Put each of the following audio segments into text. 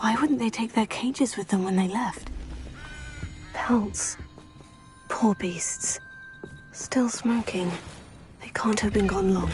Why wouldn't they take their cages with them when they left? Pelts. Poor beasts. Still smoking. They can't have been gone long.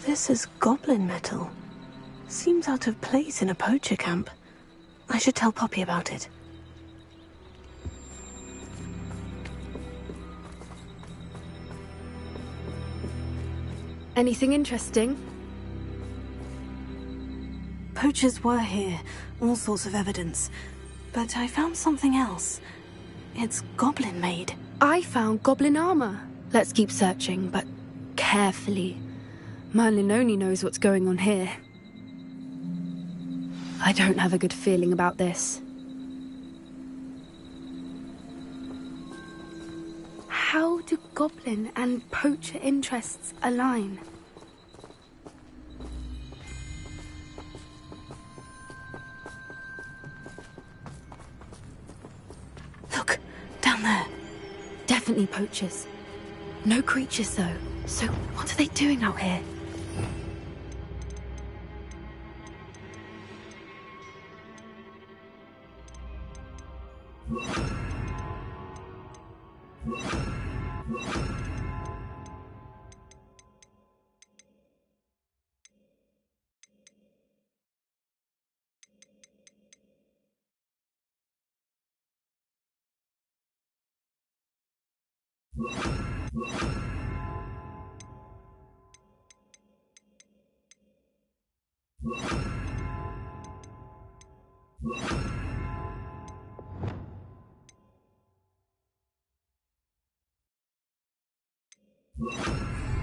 This is goblin metal. Seems out of place in a poacher camp. I should tell Poppy about it. Anything interesting? Poachers were here, all sorts of evidence. But I found something else. It's goblin-made. I found goblin armor. Let's keep searching, but carefully. Merlin only knows what's going on here. I don't have a good feeling about this. How do goblin and poacher interests align? Look, down there. Definitely poachers. No creatures, though. So what are they doing out here?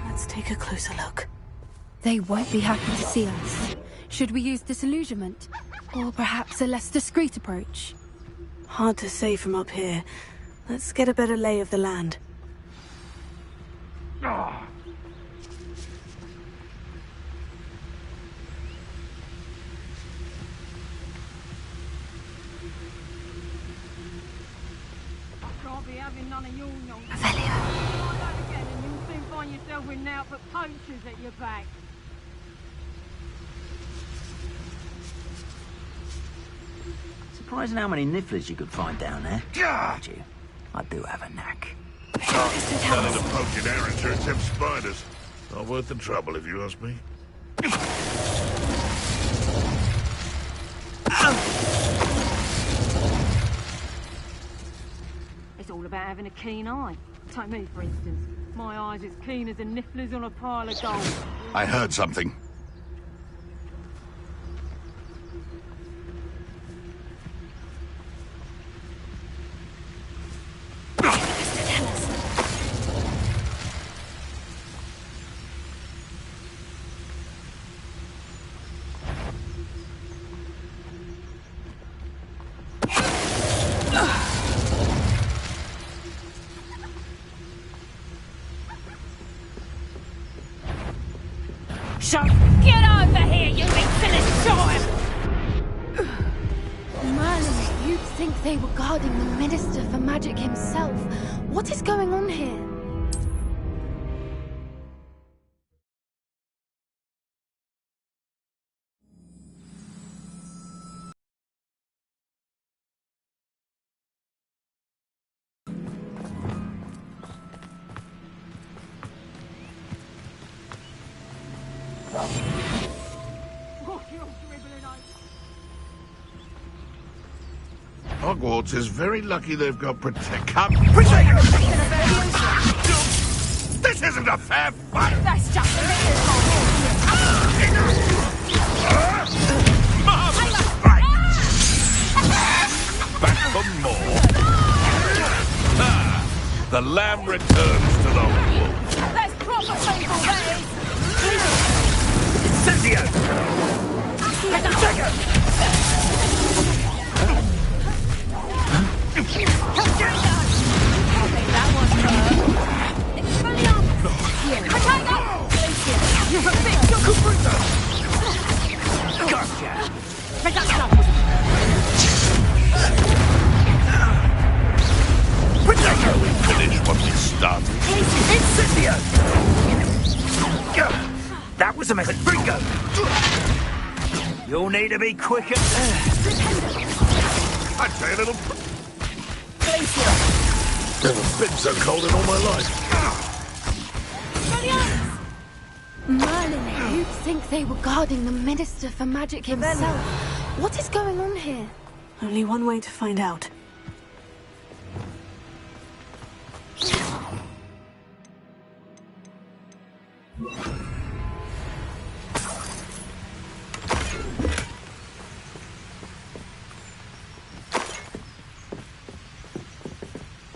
Let's take a closer look. They won't be happy to see us. Should we use disillusionment? Or perhaps a less discreet approach? Hard to say from up here. Let's get a better lay of the land. Yourself with now but poachers at your back. Surprising how many nifflers you could find down there. Aren't you? I do have a knack. None of the poaching errands are except spiders. Not worth the trouble, if you ask me. It's all about having a keen eye. Take me, for instance. My eye's as keen as a niffler's on a pile of gold. I heard something. Get over here, you infamous child! Merlin, you'd think they were guarding the Minister for Magic himself. What is going on here? Hogwarts is very lucky they've got protect. This isn't a fair fight! That's just a little Marvelous fight! Back for more. The lamb returns to the wolf. That's proper people, that is! Cynthia! Take her! That was her. It's fully on. Potato! You're a bit Gotcha! Potato, we finish what we started. Cynthia! That was a method. Bringo! You'll need to be quicker. I'd say a little... Never been so cold in all my life. Merlin, you'd think they were guarding the Minister for Magic himself. What is going on here? Only one way to find out.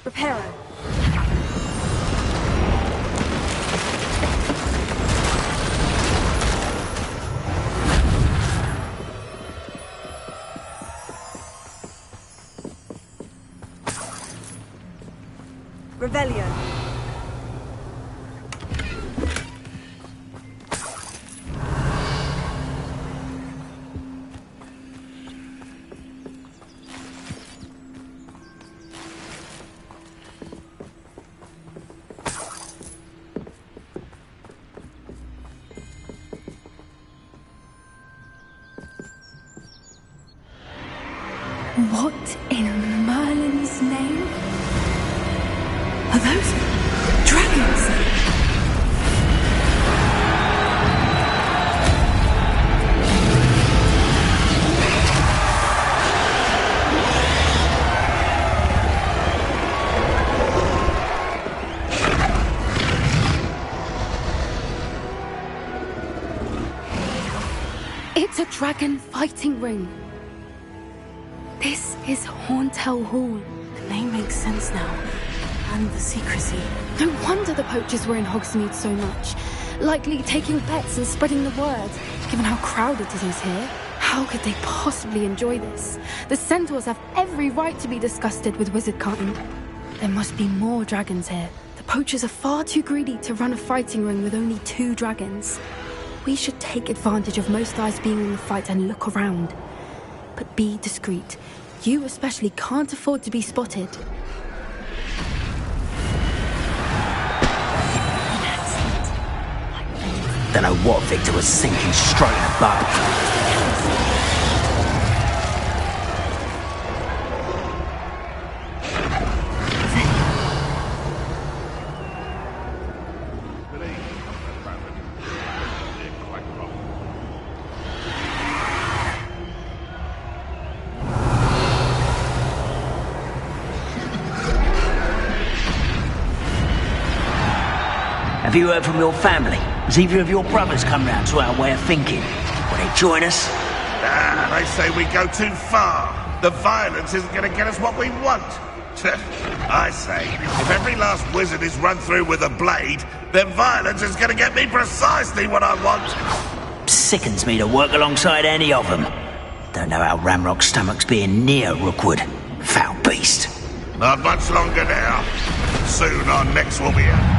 Reparo. Revelio. What in Merlin's name? Are those dragons? It's a dragon fighting ring. This is Horntail Hall. The name makes sense now. And the secrecy. No wonder the poachers were in Hogsmeade so much. Likely taking bets and spreading the word. Given how crowded it is here, how could they possibly enjoy this? The centaurs have every right to be disgusted with wizardkind. There must be more dragons here. The poachers are far too greedy to run a fighting ring with only 2 dragons. We should take advantage of most eyes being in the fight and look around. But be discreet. You especially can't afford to be spotted. Don't know what Victor was sinking straight in the boat. Have you heard from your family? Has either of your brothers come round to our way of thinking? Will they join us? They say we go too far. The violence isn't going to get us what we want. I say, if every last wizard is run through with a blade, then violence is going to get me precisely what I want. Sickens me to work alongside any of them. Don't know how Ramrock's stomach's being near Rookwood. Foul beast. Not much longer now. Soon our necks will be out.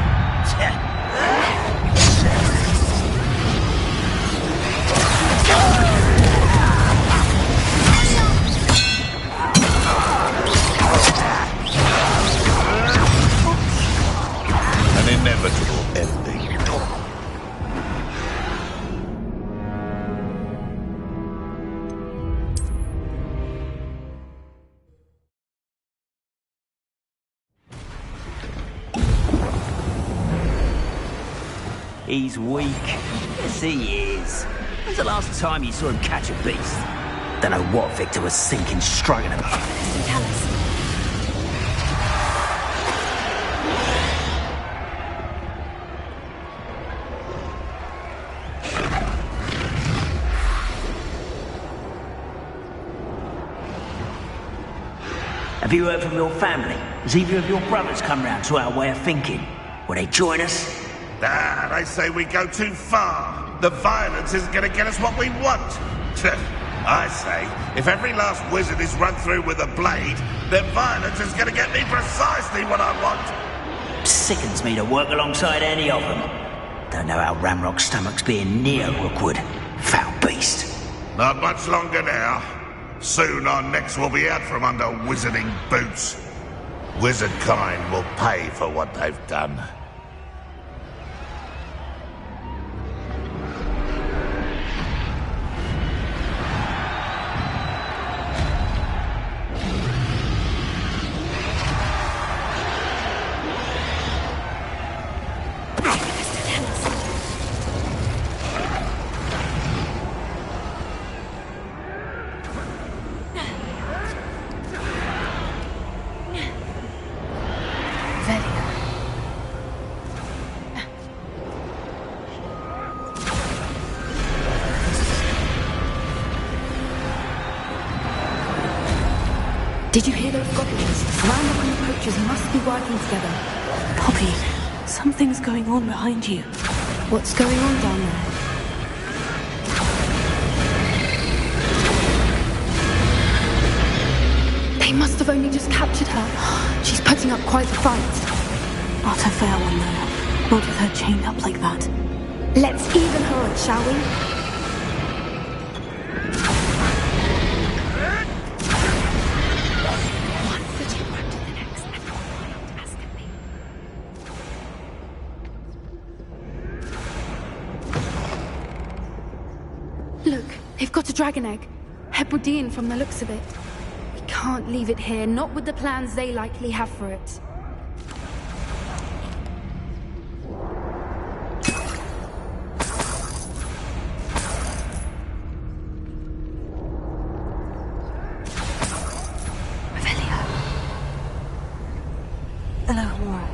An inevitable ending. He's weak. Yes, he is. When's the last time you saw him catch a beast? Don't know what Victor was sinking straight in the boat. Tell us. Have you heard from your family? Has either of your brothers come round to our way of thinking? Will they join us? They say we go too far. The violence isn't going to get us what we want. I say, if every last wizard is run through with a blade, then violence is going to get me precisely what I want. Sickens me to work alongside any of them. Don't know how Ramrock's stomach's being near Rookwood. Foul beast. Not much longer now. Soon our necks will be out from under wizarding boots. Wizard kind will pay for what they've done. Did you hear those goblins? Ramrock and the poachers must be working together. Poppy, something's going on behind you. What's going on down there? They must have only just captured her. She's putting up quite the fight. Not a fair one, though. Not with her chained up like that. Let's even her up, shall we? Look, they've got a dragon egg. Hebridean from the looks of it. We can't leave it here, not with the plans they likely have for it. Hello, Mora.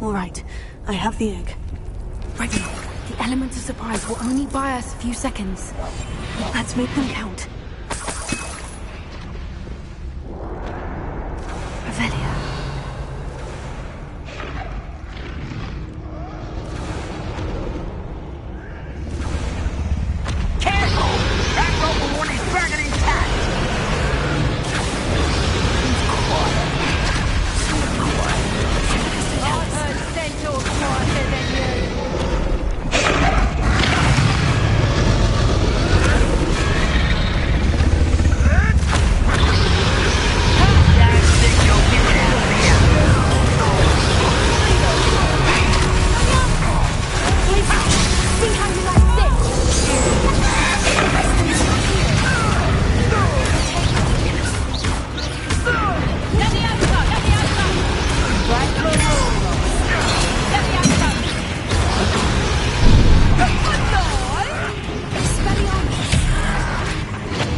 All right, I have the egg. Ready. The element of surprise will only buy us a few seconds. Let's make them count. Revelia. Careful! That robber one is dragon intact! I've heard centaurs quieter than you. See how you like this?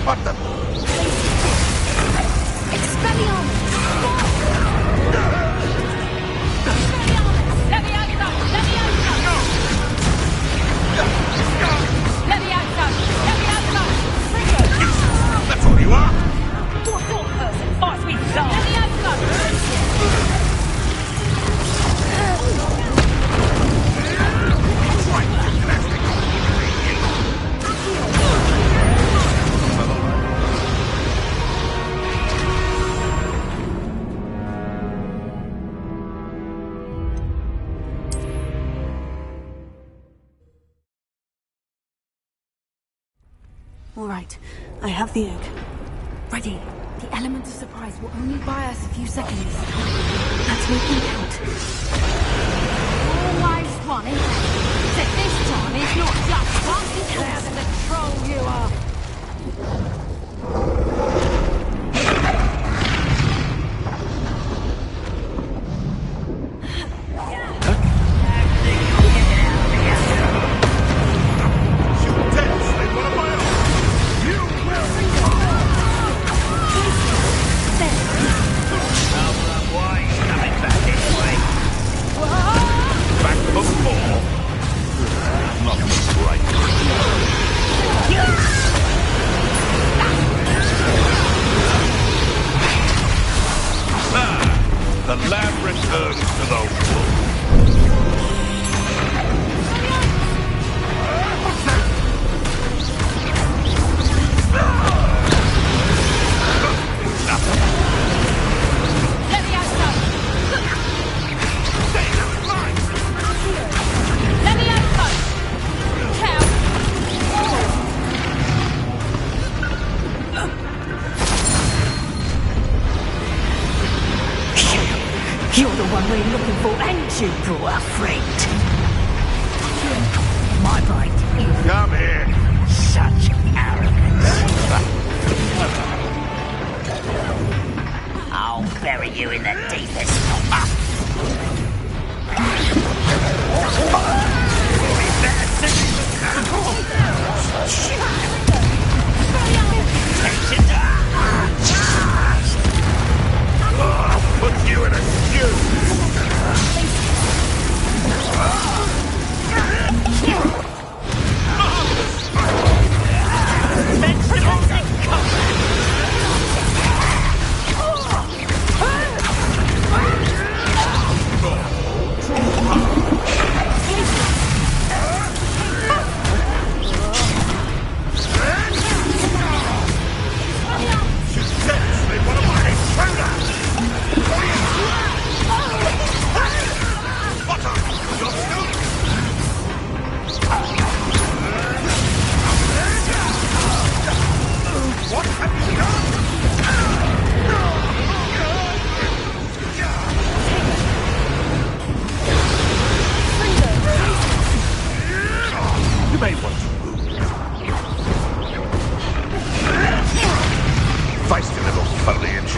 What the? That's all you are? What sort of person fights with love? All right, I have the egg. Ready. The element of surprise will only buy us a few seconds. Let's make them count. Always one, isn't it? Except this time it's not just one, it's how the troll you are. the lamb returns to the wolf. You're the one we're looking for, ain't you, poor friend? My right is Come here. such arrogance. I'll bury you in the deepest. Put you in a stew. You may want to move. Feisty little foliage.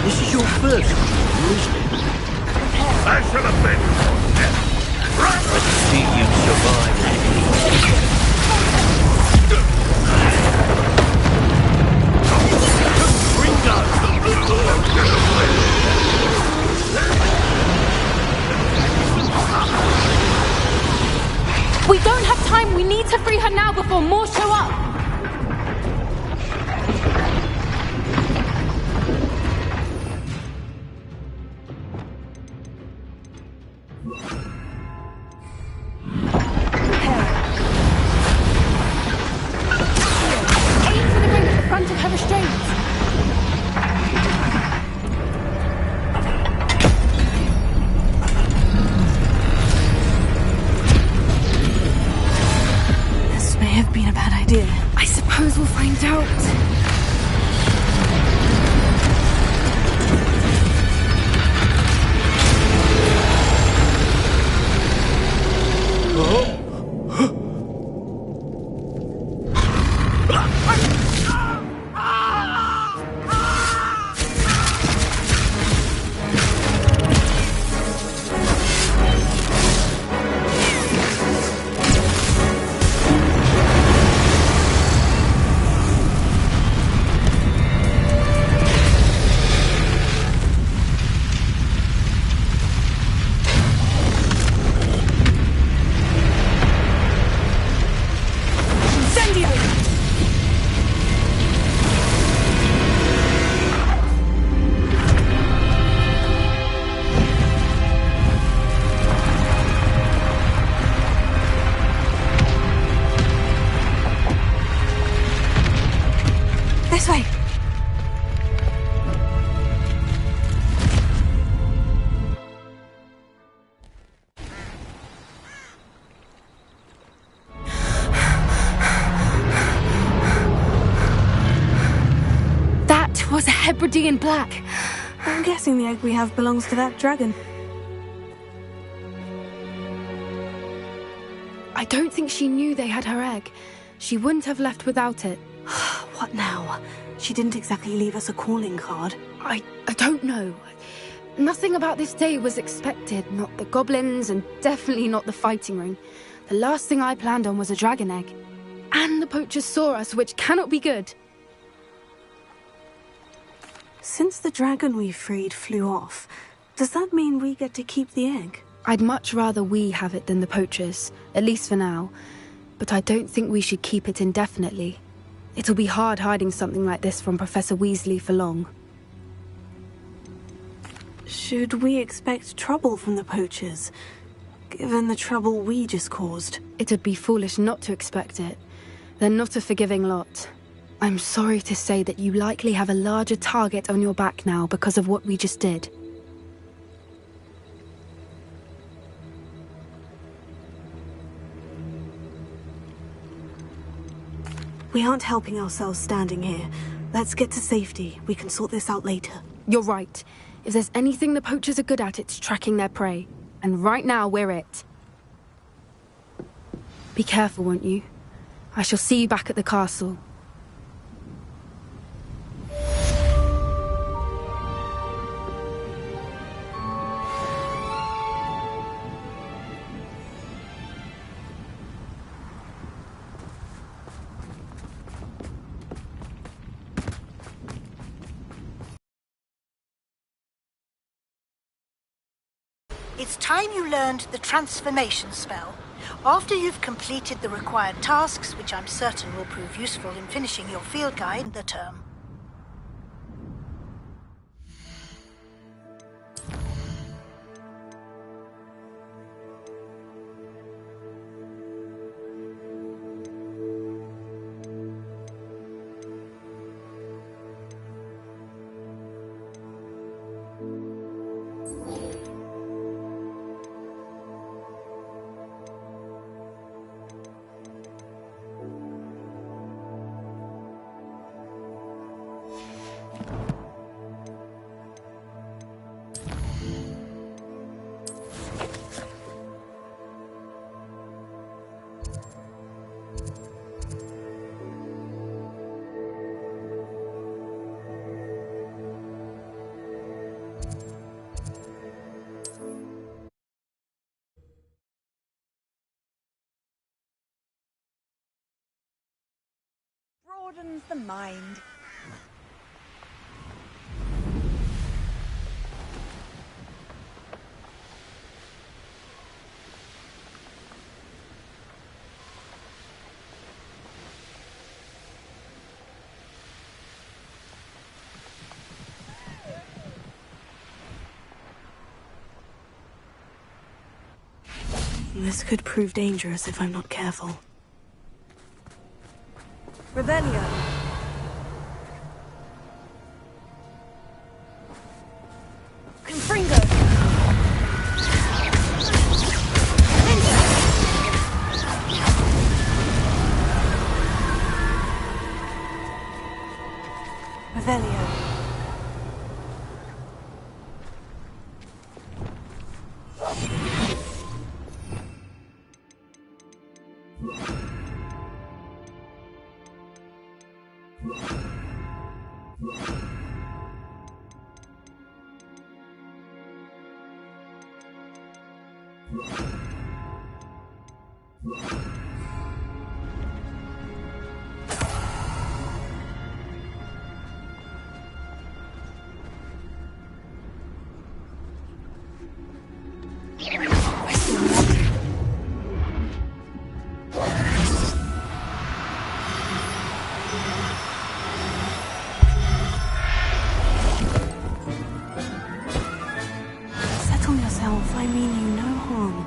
This is your first call, isn't it? I should have been. Run! See you survive. Bring down the little We don't have time. We need to free her now before more show up. Aim for the ring at the front of her restraints. This may have been a bad idea. Hebridean black. I'm guessing the egg we have belongs to that dragon. I don't think she knew they had her egg. She wouldn't have left without it. What now? She didn't exactly leave us a calling card. I don't know. Nothing about this day was expected. Not the goblins, and definitely not the fighting ring. The last thing I planned on was a dragon egg. And the poachers saw us, which cannot be good. Since the dragon we freed flew off, does that mean we get to keep the egg? I'd much rather we have it than the poachers, at least for now. But I don't think we should keep it indefinitely. It'll be hard hiding something like this from Professor Weasley for long. Should we expect trouble from the poachers, given the trouble we just caused? It'd be foolish not to expect it. They're not a forgiving lot. I'm sorry to say that you likely have a larger target on your back now because of what we just did. We aren't helping ourselves standing here. Let's get to safety. We can sort this out later. You're right. If there's anything the poachers are good at, it's tracking their prey. And right now, we're it. Be careful, won't you? I shall see you back at the castle. It's time you learned the transformation spell. After you've completed the required tasks, which I'm certain will prove useful in finishing your field guide the term. Broadens the mind. This could prove dangerous if I'm not careful. Revelio. Confringo. Revelio. Settle yourself. I mean you no harm.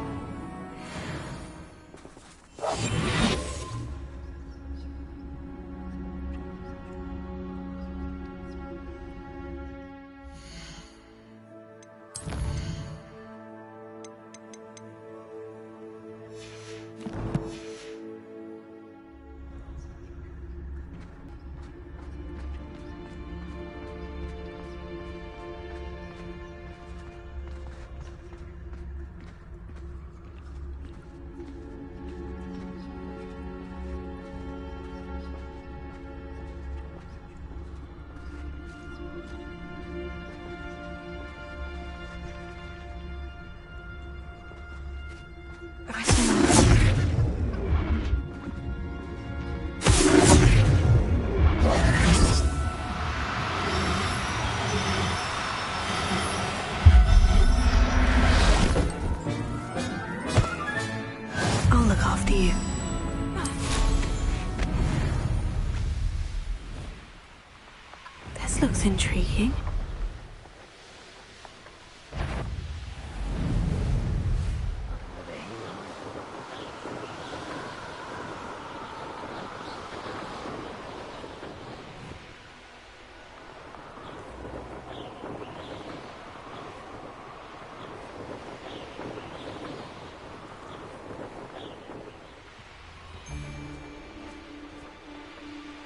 intriguing.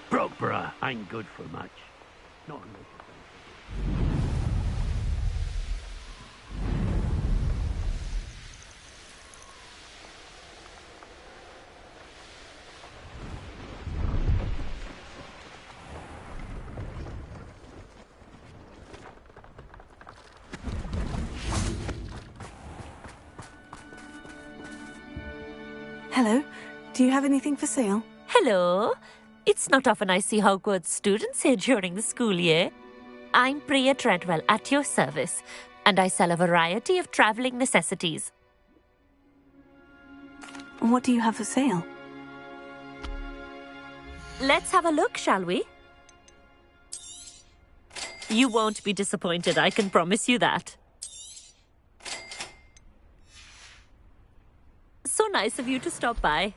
Brogborough ain't good for much. Not unless... Hello, do you have anything for sale? Hello. It's not often I see Hogwarts students here during the school year. I'm Priya Treadwell at your service, and I sell a variety of traveling necessities. What do you have for sale? Let's have a look, shall we? You won't be disappointed, I can promise you that. So nice of you to stop by.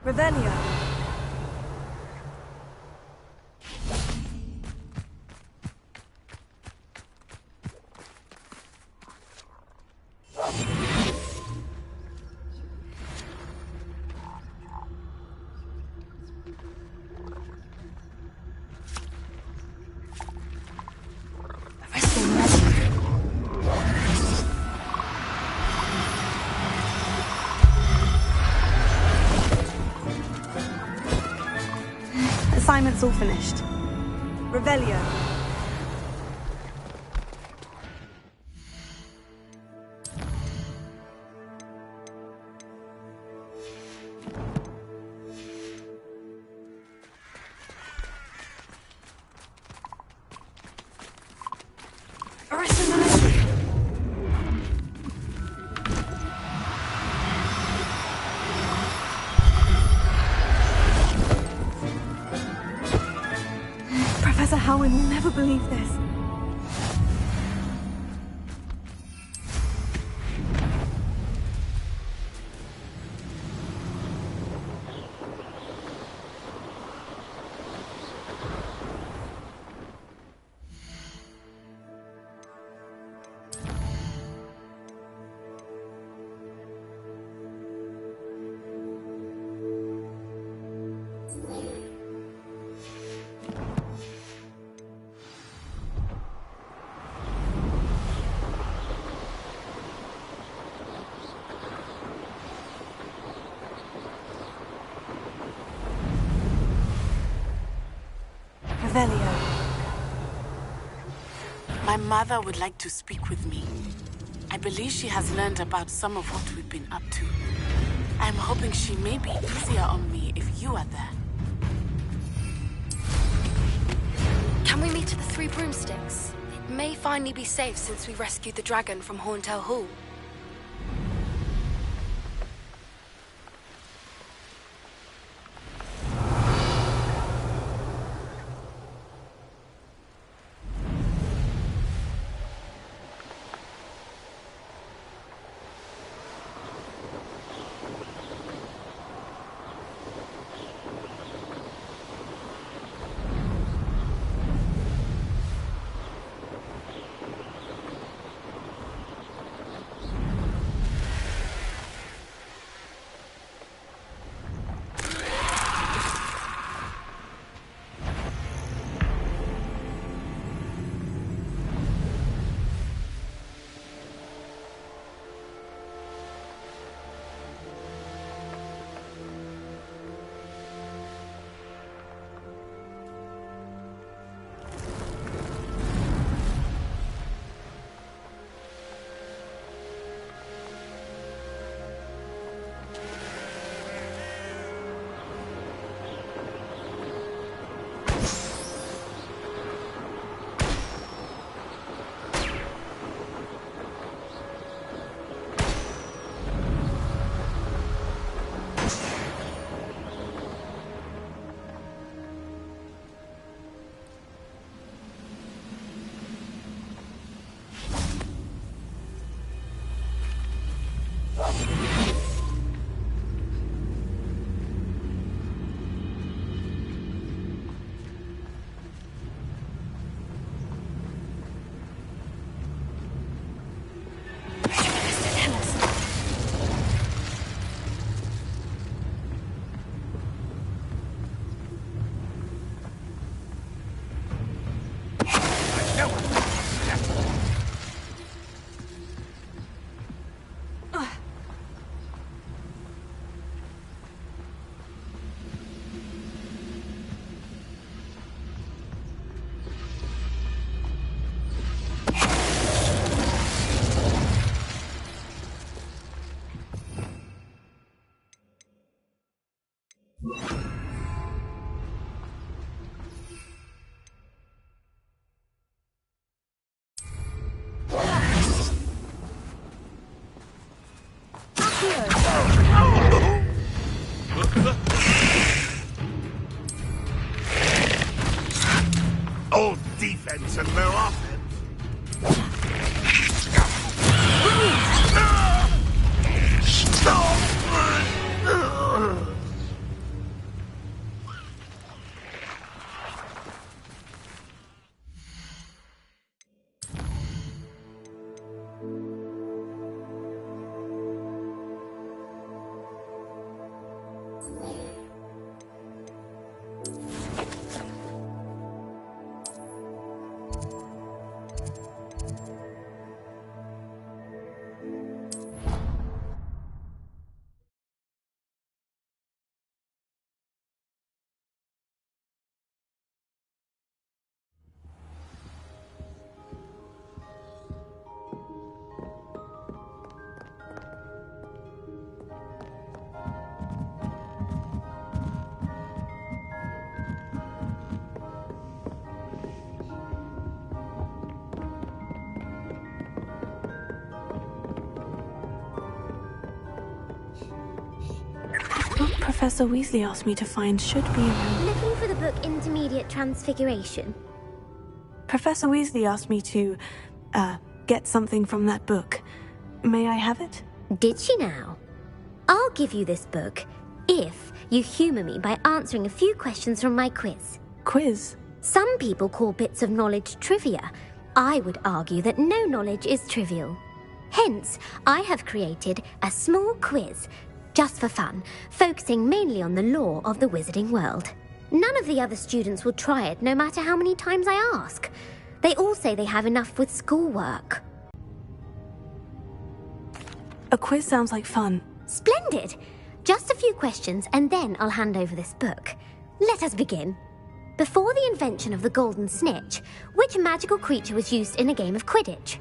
Revelio. Assignment's all finished. Revelio. Professor Howin will never believe this. Revelio. My mother would like to speak with me. I believe she has learned about some of what we've been up to. I'm hoping she may be easier on me if you are there. Can we meet at the Three Broomsticks? It may finally be safe since we rescued the dragon from Horntail Hall. All defense and no offense. Professor Weasley asked me to find should be around. Looking for the book Intermediate Transfiguration. Professor Weasley asked me to, get something from that book. May I have it? Did she now? I'll give you this book if you humour me by answering a few questions from my quiz. Quiz? Some people call bits of knowledge trivia. I would argue that no knowledge is trivial. Hence, I have created a small quiz just for fun, focusing mainly on the lore of the wizarding world. None of the other students will try it, no matter how many times I ask. They all say they have enough with schoolwork. A quiz sounds like fun. Splendid! Just a few questions, and then I'll hand over this book. Let us begin. Before the invention of the golden snitch, which magical creature was used in a game of Quidditch?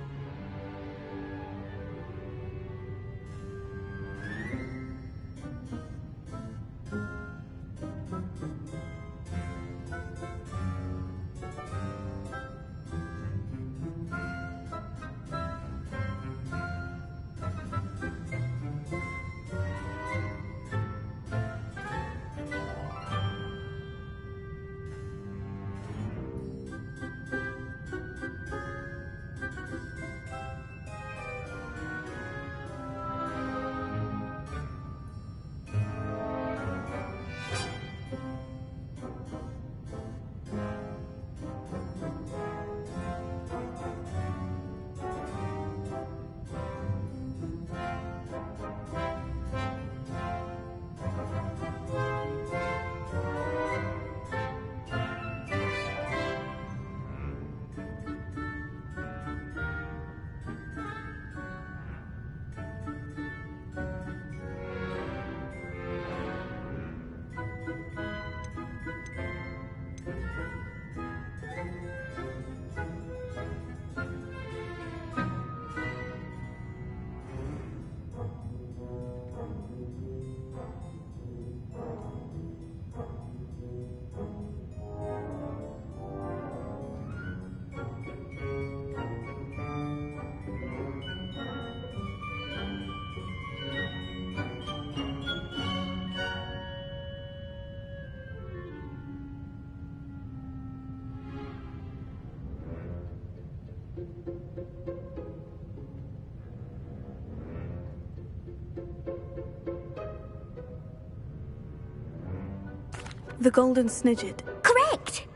The golden snidget. Correct!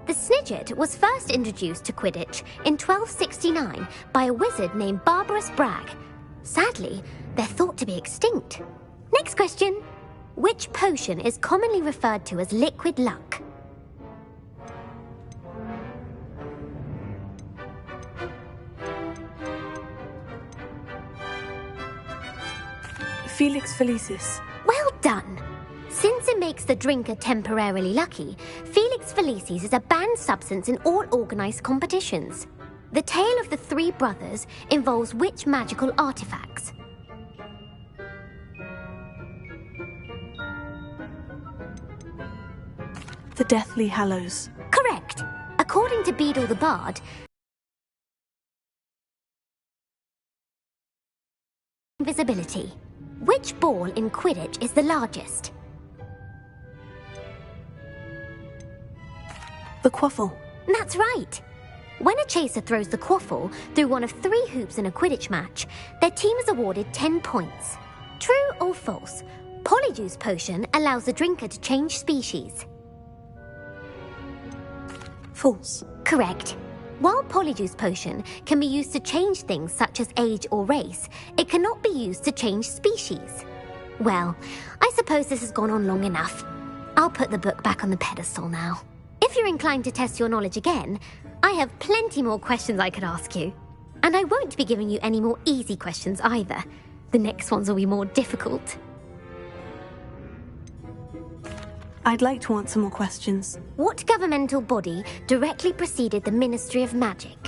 The snidget was first introduced to Quidditch in 1269 by a wizard named Barbarous Bragg. Sadly, they're thought to be extinct. Next question. Which potion is commonly referred to as liquid luck? Felix Felicis. Well done! Since it makes the drinker temporarily lucky, Felix Felicis is a banned substance in all organised competitions. The tale of the three brothers involves which magical artifacts? The Deathly Hallows. Correct! According to Beadle the Bard, invisibility. Which ball in Quidditch is the largest? The Quaffle. That's right. When a chaser throws the quaffle through one of 3 hoops in a Quidditch match, their team is awarded 10 points. True or false? Polyjuice Potion allows the drinker to change species. False. Correct. While Polyjuice Potion can be used to change things such as age or race, it cannot be used to change species. Well, I suppose this has gone on long enough. I'll put the book back on the pedestal now. If you're inclined to test your knowledge again, I have plenty more questions I could ask you. And I won't be giving you any more easy questions either. The next ones will be more difficult. I'd like to answer more questions. What governmental body directly preceded the Ministry of Magic?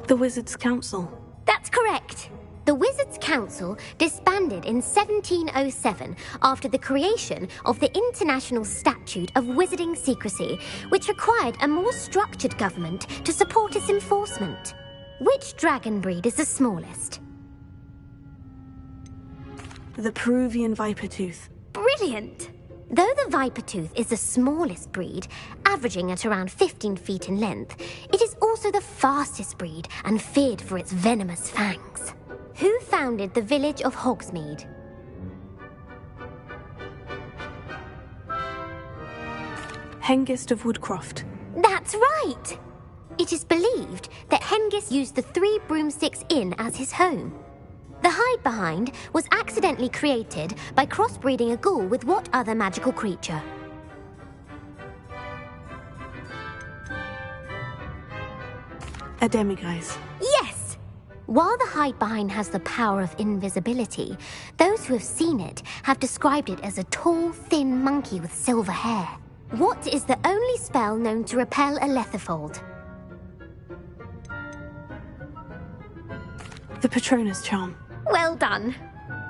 The Wizards' Council. That's correct. The Wizards' Council disbanded in 1707 after the creation of the International Statute of Wizarding Secrecy, which required a more structured government to support its enforcement. Which dragon breed is the smallest? The Peruvian Vipertooth. Brilliant! Though the Vipertooth is the smallest breed, averaging at around 15 feet in length, it is also the fastest breed and feared for its venomous fangs. Who founded the village of Hogsmeade? Hengist of Woodcroft. That's right! It is believed that Hengist used the 3 Broomsticks Inn as his home. The hide-behind was accidentally created by crossbreeding a ghoul with what other magical creature? A demiguise. Yes! While the hide-behind has the power of invisibility, those who have seen it have described it as a tall, thin monkey with silver hair. What is the only spell known to repel a Lethifold? The Patronus Charm. Well done.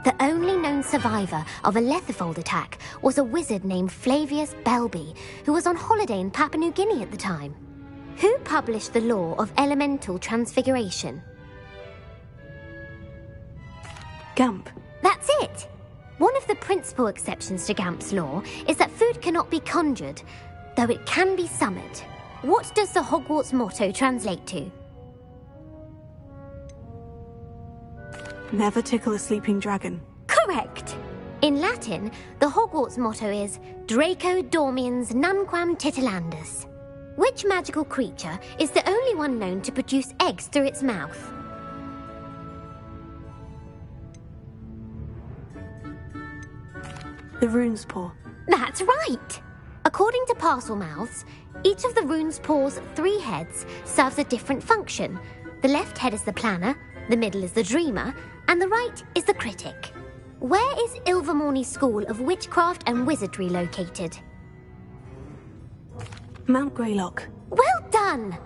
The only known survivor of a Lethifold attack was a wizard named Flavius Belby, who was on holiday in Papua New Guinea at the time. Who published the law of elemental transfiguration? Gamp. That's it! One of the principal exceptions to Gamp's law is that food cannot be conjured, though it can be summoned. What does the Hogwarts motto translate to? Never tickle a sleeping dragon. Correct! In Latin, the Hogwarts motto is Draco Dormiens Nunquam Titilandus. Which magical creature is the only one known to produce eggs through its mouth? The Rune's Paw. That's right! According to Parselmouths, each of the Rune's Paw's 3 heads serves a different function. The left head is the planner, the middle is the dreamer, and the right is the critic. Where is Ilvermorny School of Witchcraft and Wizardry located? Mount Greylock. Well done!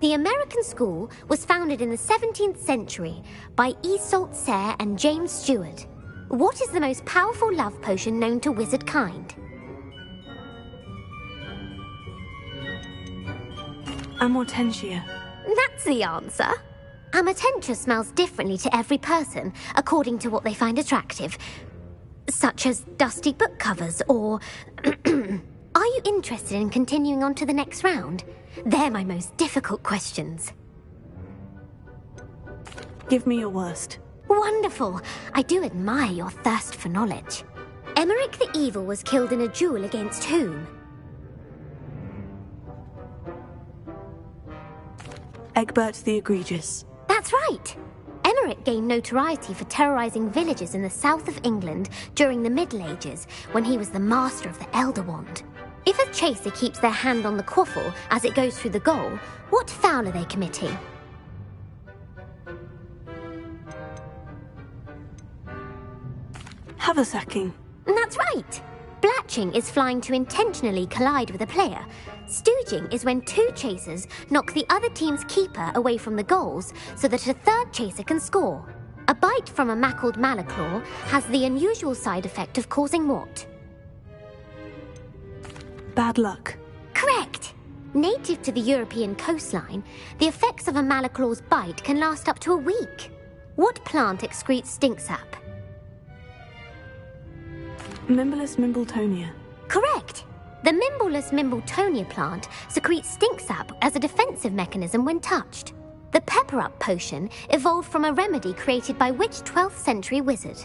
The American school was founded in the 17th century by Iseult Sayre and James Stewart. What is the most powerful love potion known to wizard kind? Amortentia. That's the answer. Amortentia smells differently to every person, according to what they find attractive. Such as dusty book covers, or... Are you interested in continuing on to the next round? They're my most difficult questions. Give me your worst. Wonderful. I do admire your thirst for knowledge. Emeric the Evil was killed in a duel against whom? Egbert the Egregious. That's right. Emeric gained notoriety for terrorizing villages in the south of England during the Middle Ages, when he was the master of the Elder Wand. If a chaser keeps their hand on the quaffle as it goes through the goal, what foul are they committing? Haversacking. That's right. Blatching is flying to intentionally collide with a player. Stooging is when 2 chasers knock the other team's keeper away from the goals so that a 3rd chaser can score. A bite from a mackled malaclaw has the unusual side effect of causing what? Bad luck. Correct! Native to the European coastline, the effects of a malaclaw's bite can last up to a week. What plant excretes stink sap? Mimblus Mimbletonia. Correct. The Mimblus Mimbletonia plant secretes stink sap as a defensive mechanism when touched. The pepper-up potion evolved from a remedy created by which 12th century wizard?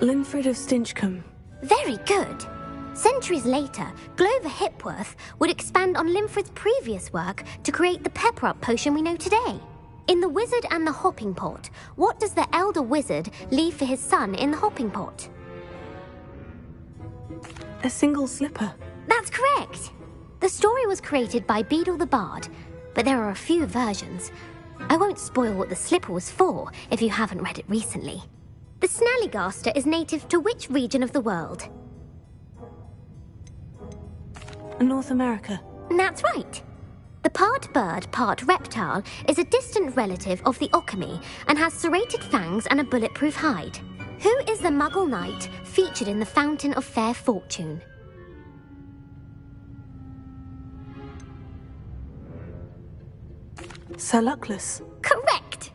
Linfred of Stinchcombe. Very good. Centuries later, Glover Hipworth would expand on Linfred's previous work to create the pepper-up potion we know today. In The Wizard and the Hopping Pot, what does the elder wizard leave for his son in the hopping pot? A single slipper. That's correct. The story was created by Beadle the Bard, but there are a few versions. I won't spoil what the slipper was for if you haven't read it recently. The Snallygaster is native to which region of the world? North America. That's right. The part bird, part reptile is a distant relative of the Occamy and has serrated fangs and a bulletproof hide. Who is the Muggle knight featured in the Fountain of Fair Fortune? Sir Luckless. Correct!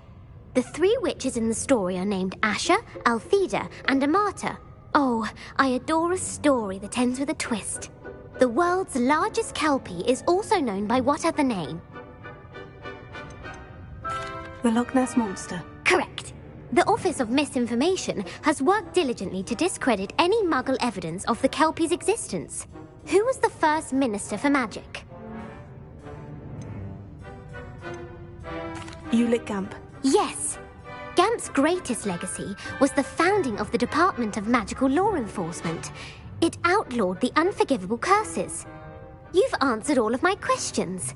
The three witches in the story are named Asha, Altheda, and Amata. Oh, I adore a story that ends with a twist. The world's largest kelpie is also known by what other name? The Loch Ness Monster. Correct. The Office of Misinformation has worked diligently to discredit any Muggle evidence of the kelpie's existence. Who was the first Minister for Magic? Ulick Gamp. Yes. Gamp's greatest legacy was the founding of the Department of Magical Law Enforcement. It outlawed the unforgivable curses. You've answered all of my questions.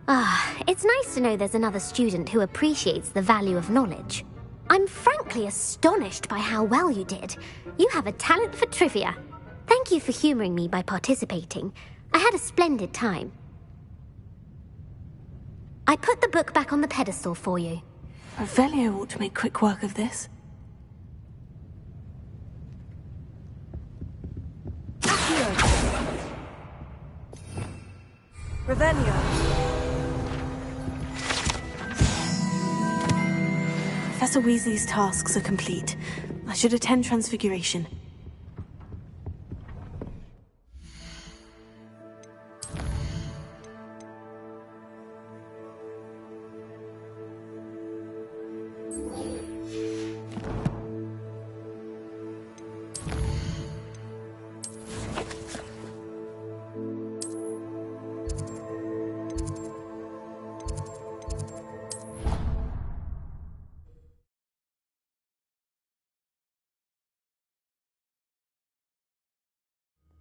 It's nice to know there's another student who appreciates the value of knowledge. I'm frankly astonished by how well you did. You have a talent for trivia. Thank you for humoring me by participating. I had a splendid time. I put the book back on the pedestal for you. Revelio ought to make quick work of this. Revelio. Professor Weasley's tasks are complete. I should attend Transfiguration.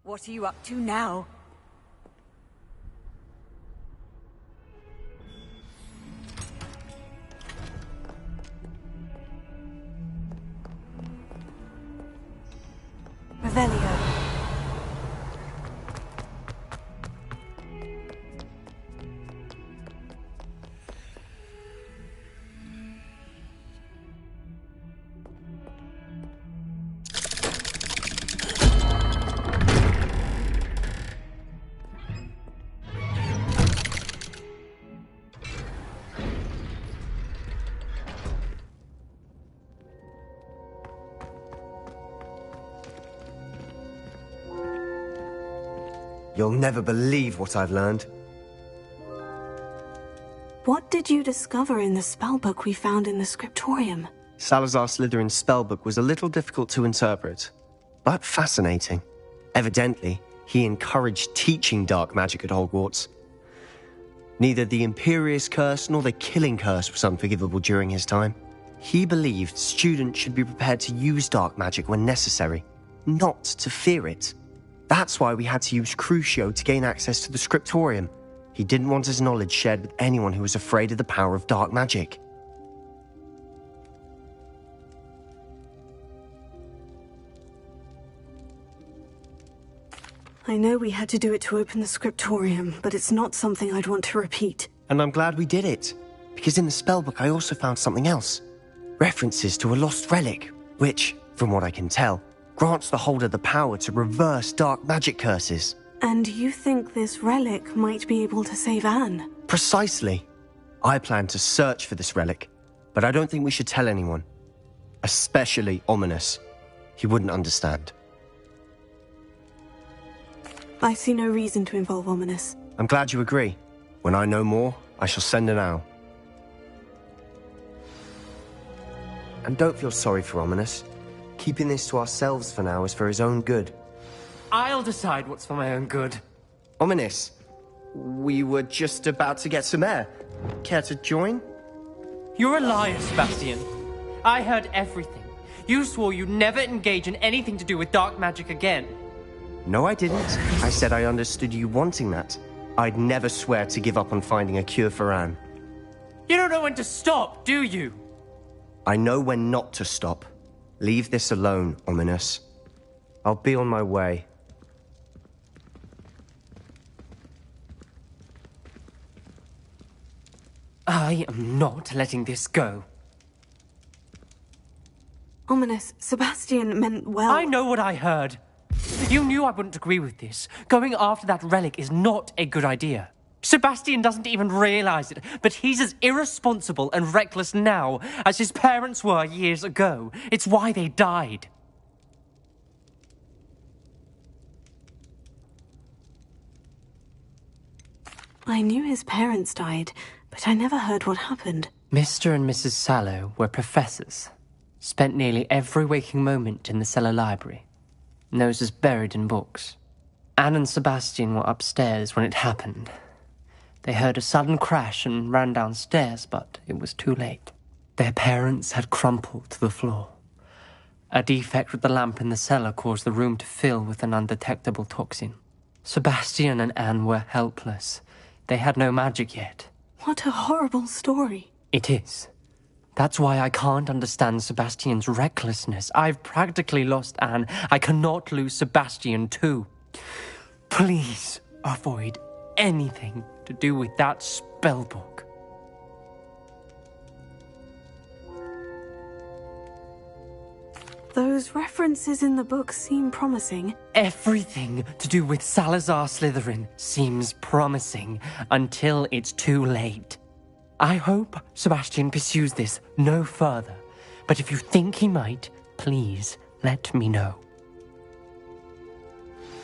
What are you up to now? Revelio. You'll never believe what I've learned. What did you discover in the spellbook we found in the scriptorium? Salazar Slytherin's spellbook was a little difficult to interpret, but fascinating. Evidently, he encouraged teaching dark magic at Hogwarts. Neither the Imperious Curse nor the Killing Curse was unforgivable during his time. He believed students should be prepared to use dark magic when necessary, not to fear it. That's why we had to use Crucio to gain access to the scriptorium. He didn't want his knowledge shared with anyone who was afraid of the power of dark magic. I know we had to do it to open the scriptorium, but it's not something I'd want to repeat. And I'm glad we did it, because in the spellbook I also found something else. References to a lost relic, which, from what I can tell, grants the holder the power to reverse dark magic curses. And you think this relic might be able to save Anne? Precisely. I plan to search for this relic, but I don't think we should tell anyone. Especially Ominous. He wouldn't understand. I see no reason to involve Ominous. I'm glad you agree. When I know more, I shall send an owl. And don't feel sorry for Ominous. Keeping this to ourselves for now is for his own good. I'll decide what's for my own good. Ominous, we were just about to get some air. Care to join? You're a liar, Sebastian. I heard everything. You swore you'd never engage in anything to do with dark magic again. No, I didn't. I said I understood you wanting that. I'd never swear to give up on finding a cure for Anne. You don't know when to stop, do you? I know when not to stop. Leave this alone, Ominous. I'll be on my way. I am not letting this go. Ominous, Sebastian meant well. I know what I heard. You knew I wouldn't agree with this. Going after that relic is not a good idea. Sebastian doesn't even realize it, but he's as irresponsible and reckless now as his parents were years ago. It's why they died. I knew his parents died, but I never heard what happened. Mr. and Mrs. Sallow were professors. Spent nearly every waking moment in the cellar library. Noses buried in books. Anne and Sebastian were upstairs when it happened. They heard a sudden crash and ran downstairs, but it was too late. Their parents had crumpled to the floor. A defect with the lamp in the cellar caused the room to fill with an undetectable toxin. Sebastian and Anne were helpless. They had no magic yet. What a horrible story. It is. That's why I can't understand Sebastian's recklessness. I've practically lost Anne. I cannot lose Sebastian too. Please avoid anything to do with that spellbook. Those references in the book seem promising. Everything to do with Salazar Slytherin seems promising until it's too late. I hope Sebastian pursues this no further, but if you think he might, please let me know.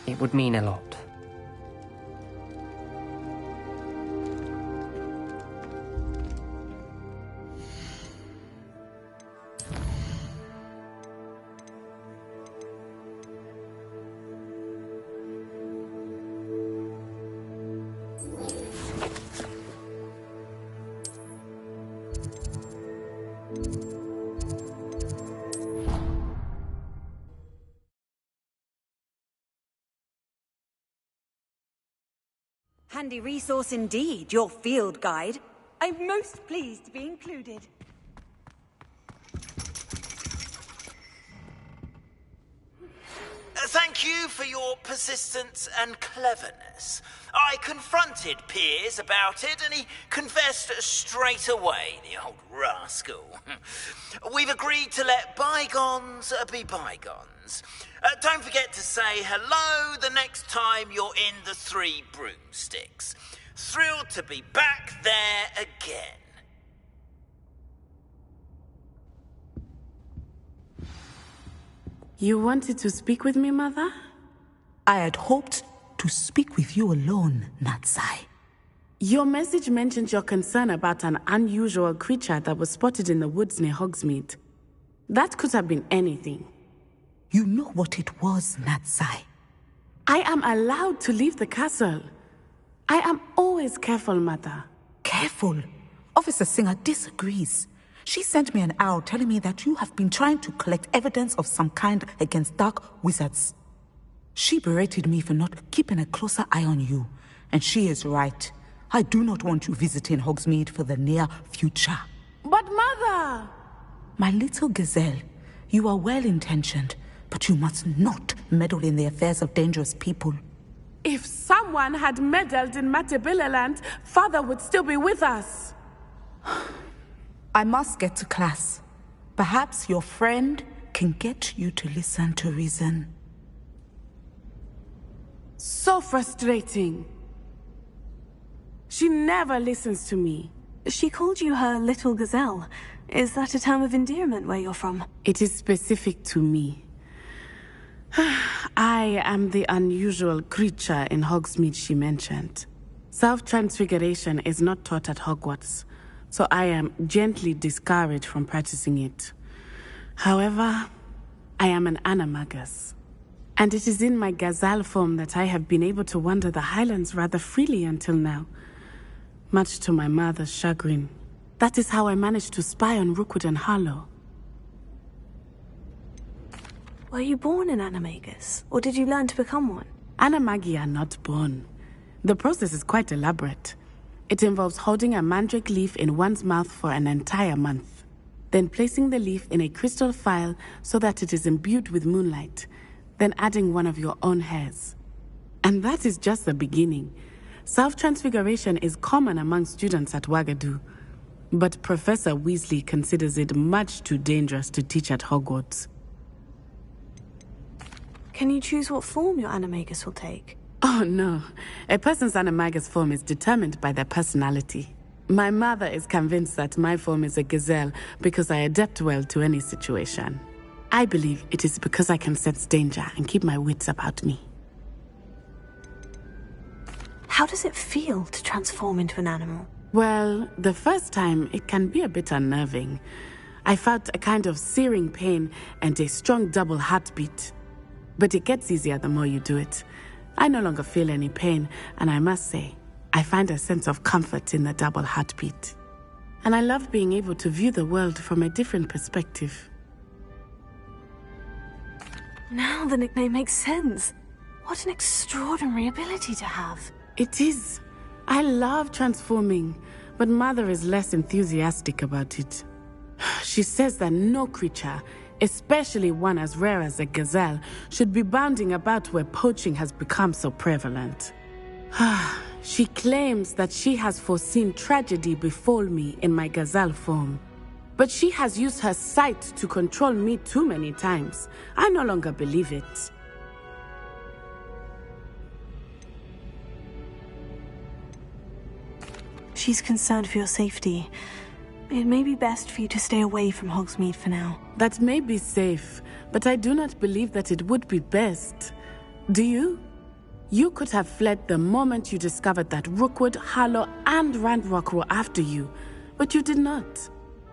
It would mean a lot. Handy resource indeed, your field guide. I'm most pleased to be included. Thank you for your persistence and cleverness. I confronted Piers about it, and he confessed straight away, the old rascal. We've agreed to let bygones be bygones. Don't forget to say hello the next time you're in the Three Broomsticks. Thrilled to be back there again. You wanted to speak with me, Mother? I had hoped to speak with you alone, Natsai. Your message mentioned your concern about an unusual creature that was spotted in the woods near Hogsmeade. That could have been anything. You know what it was, Natsai. I am allowed to leave the castle. I am always careful, Mother. Careful? Officer Singer disagrees. She sent me an owl telling me that you have been trying to collect evidence of some kind against dark wizards. She berated me for not keeping a closer eye on you, and she is right. I do not want you visiting Hogsmeade for the near future. But Mother! My little gazelle, you are well-intentioned, but you must not meddle in the affairs of dangerous people. If someone had meddled in Matabeleland, Father would still be with us. I must get to class. Perhaps your friend can get you to listen to reason. So frustrating. She never listens to me. She called you her little gazelle. Is that a term of endearment where you're from? It is specific to me. I am the unusual creature in Hogsmeade she mentioned. Self-transfiguration is not taught at Hogwarts, so I am gently discouraged from practicing it. However, I am an animagus, and it is in my gazelle form that I have been able to wander the Highlands rather freely until now, much to my mother's chagrin. That is how I managed to spy on Rookwood and Harlow. Were you born an animagus, or did you learn to become one? Animagi are not born. The process is quite elaborate. It involves holding a mandrake leaf in one's mouth for an entire month, then placing the leaf in a crystal phial so that it is imbued with moonlight, then adding one of your own hairs. And that is just the beginning. Self-transfiguration is common among students at Wagadu, but Professor Weasley considers it much too dangerous to teach at Hogwarts. Can you choose what form your animagus will take? Oh no, a person's animagus form is determined by their personality. My mother is convinced that my form is a gazelle because I adapt well to any situation. I believe it is because I can sense danger and keep my wits about me. How does it feel to transform into an animal? Well, the first time it can be a bit unnerving. I felt a kind of searing pain and a strong double heartbeat. But it gets easier the more you do it. I no longer feel any pain, and I must say, I find a sense of comfort in the double heartbeat. And I love being able to view the world from a different perspective. Now the nickname makes sense. What an extraordinary ability to have. It is. I love transforming, but Mother is less enthusiastic about it. She says that no creature, especially one as rare as a gazelle, should be bounding about where poaching has become so prevalent. She claims that she has foreseen tragedy befall me in my gazelle form. But she has used her sight to control me too many times. I no longer believe it. She's concerned for your safety. It may be best for you to stay away from Hogsmeade for now. That may be safe, but I do not believe that it would be best. Do you? You could have fled the moment you discovered that Rookwood, Harlow, and Ranrock were after you, but you did not.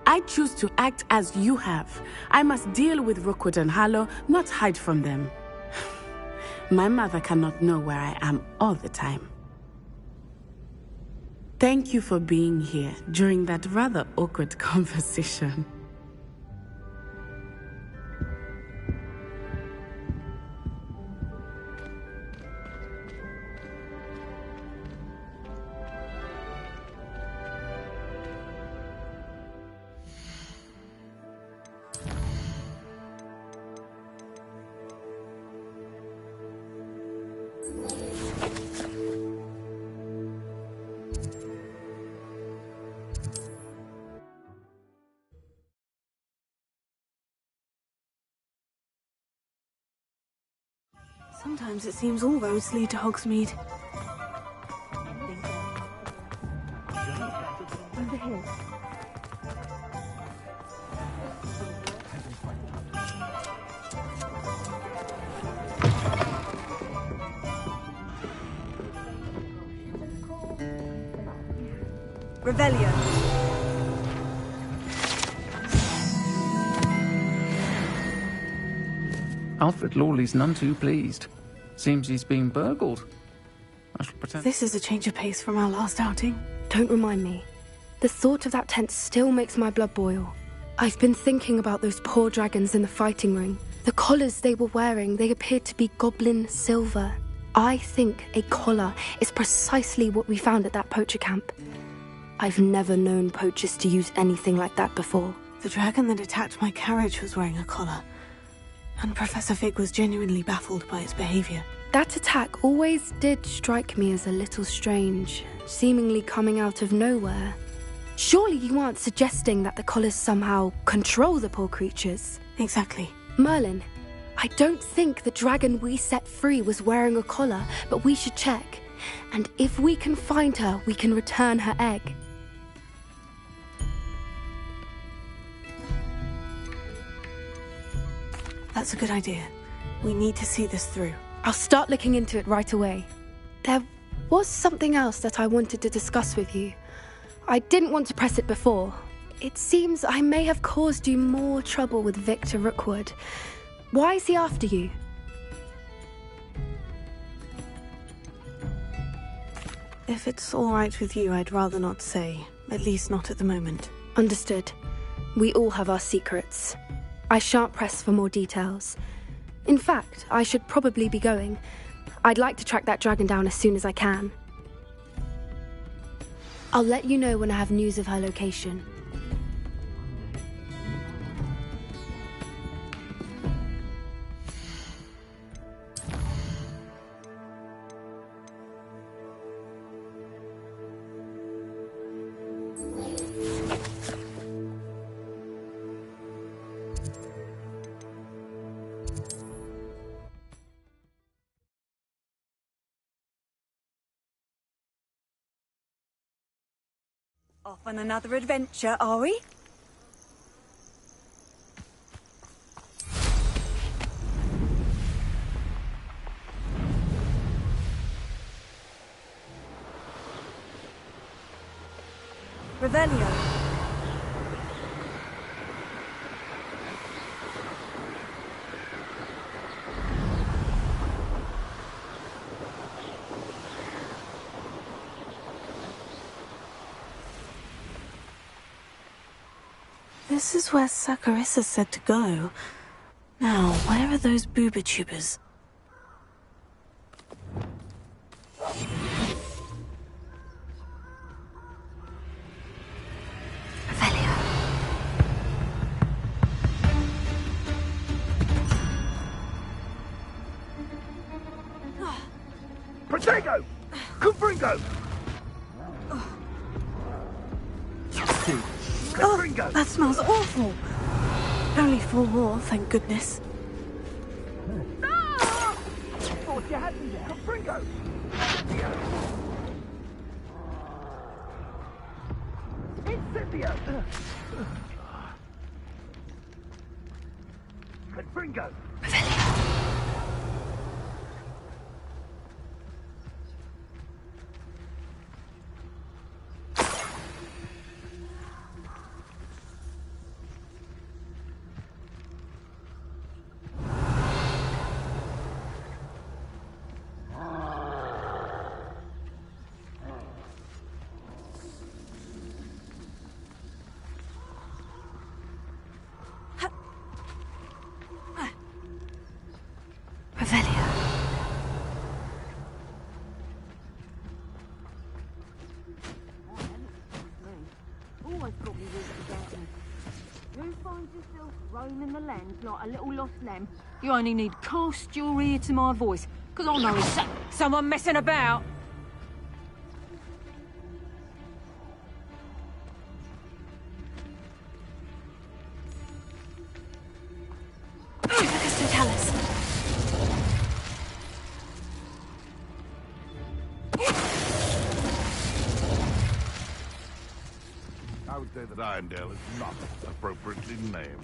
I choose to act as you have. I must deal with Rookwood and Harlow, not hide from them. My mother cannot know where I am all the time. Thank you for being here during that rather awkward conversation. Sometimes it seems all roads lead to Hogsmeade. Over here. Revelio. Alfred Lawley's none too pleased. Seems he's been burgled. I shall pretend... This is a change of pace from our last outing. Don't remind me. The thought of that tent still makes my blood boil. I've been thinking about those poor dragons in the fighting ring. The collars they were wearing, they appeared to be goblin silver. I think a collar is precisely what we found at that poacher camp. I've never known poachers to use anything like that before. The dragon that attacked my carriage was wearing a collar. And Professor Fig was genuinely baffled by its behavior. That attack always did strike me as a little strange, seemingly coming out of nowhere. Surely you aren't suggesting that the collars somehow control the poor creatures? Exactly. Merlin, I don't think the dragon we set free was wearing a collar, but we should check. And if we can find her, we can return her egg. That's a good idea. We need to see this through. I'll start looking into it right away. There was something else that I wanted to discuss with you. I didn't want to press it before. It seems I may have caused you more trouble with Victor Rookwood. Why is he after you? If it's all right with you, I'd rather not say. At least not at the moment. Understood. We all have our secrets. I shan't press for more details. In fact, I should probably be going. I'd like to track that dragon down as soon as I can. I'll let you know when I have news of her location. Off on another adventure, are we? Revelio. This is where Saccharissa said to go. Now, where are those booba tubers? Protego! Confringo! Oh, that smells awful. Only 4 more, thank goodness. Thought you had me there. Confringo! Incendio! Confringo! Roaming the land like a little lost lamb. You only need cast your ear to my voice, because I know it's someone messing about. I would say that Irondale is not appropriately named.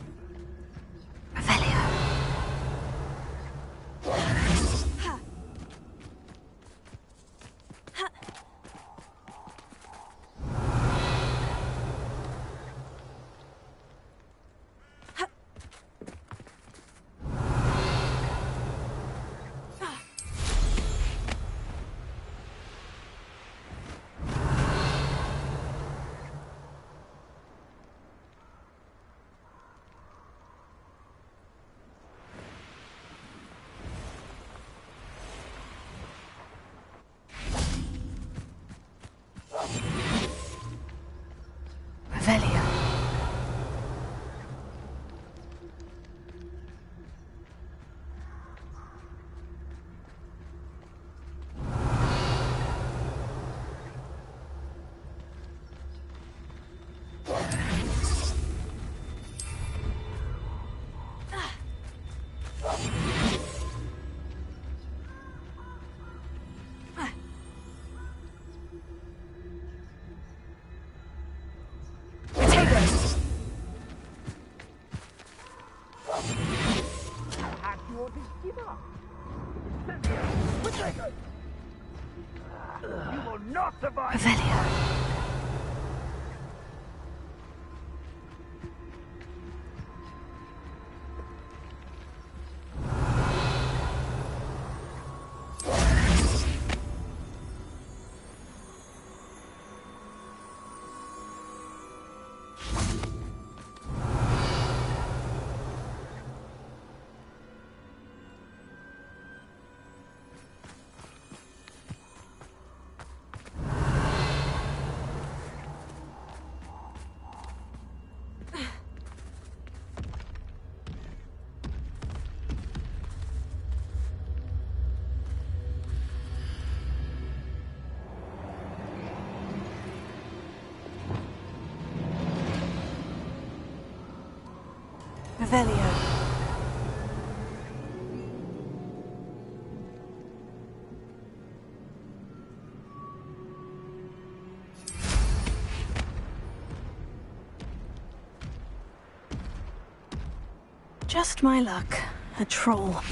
You will not survive. Revelio. Revelio. Just my luck. A troll.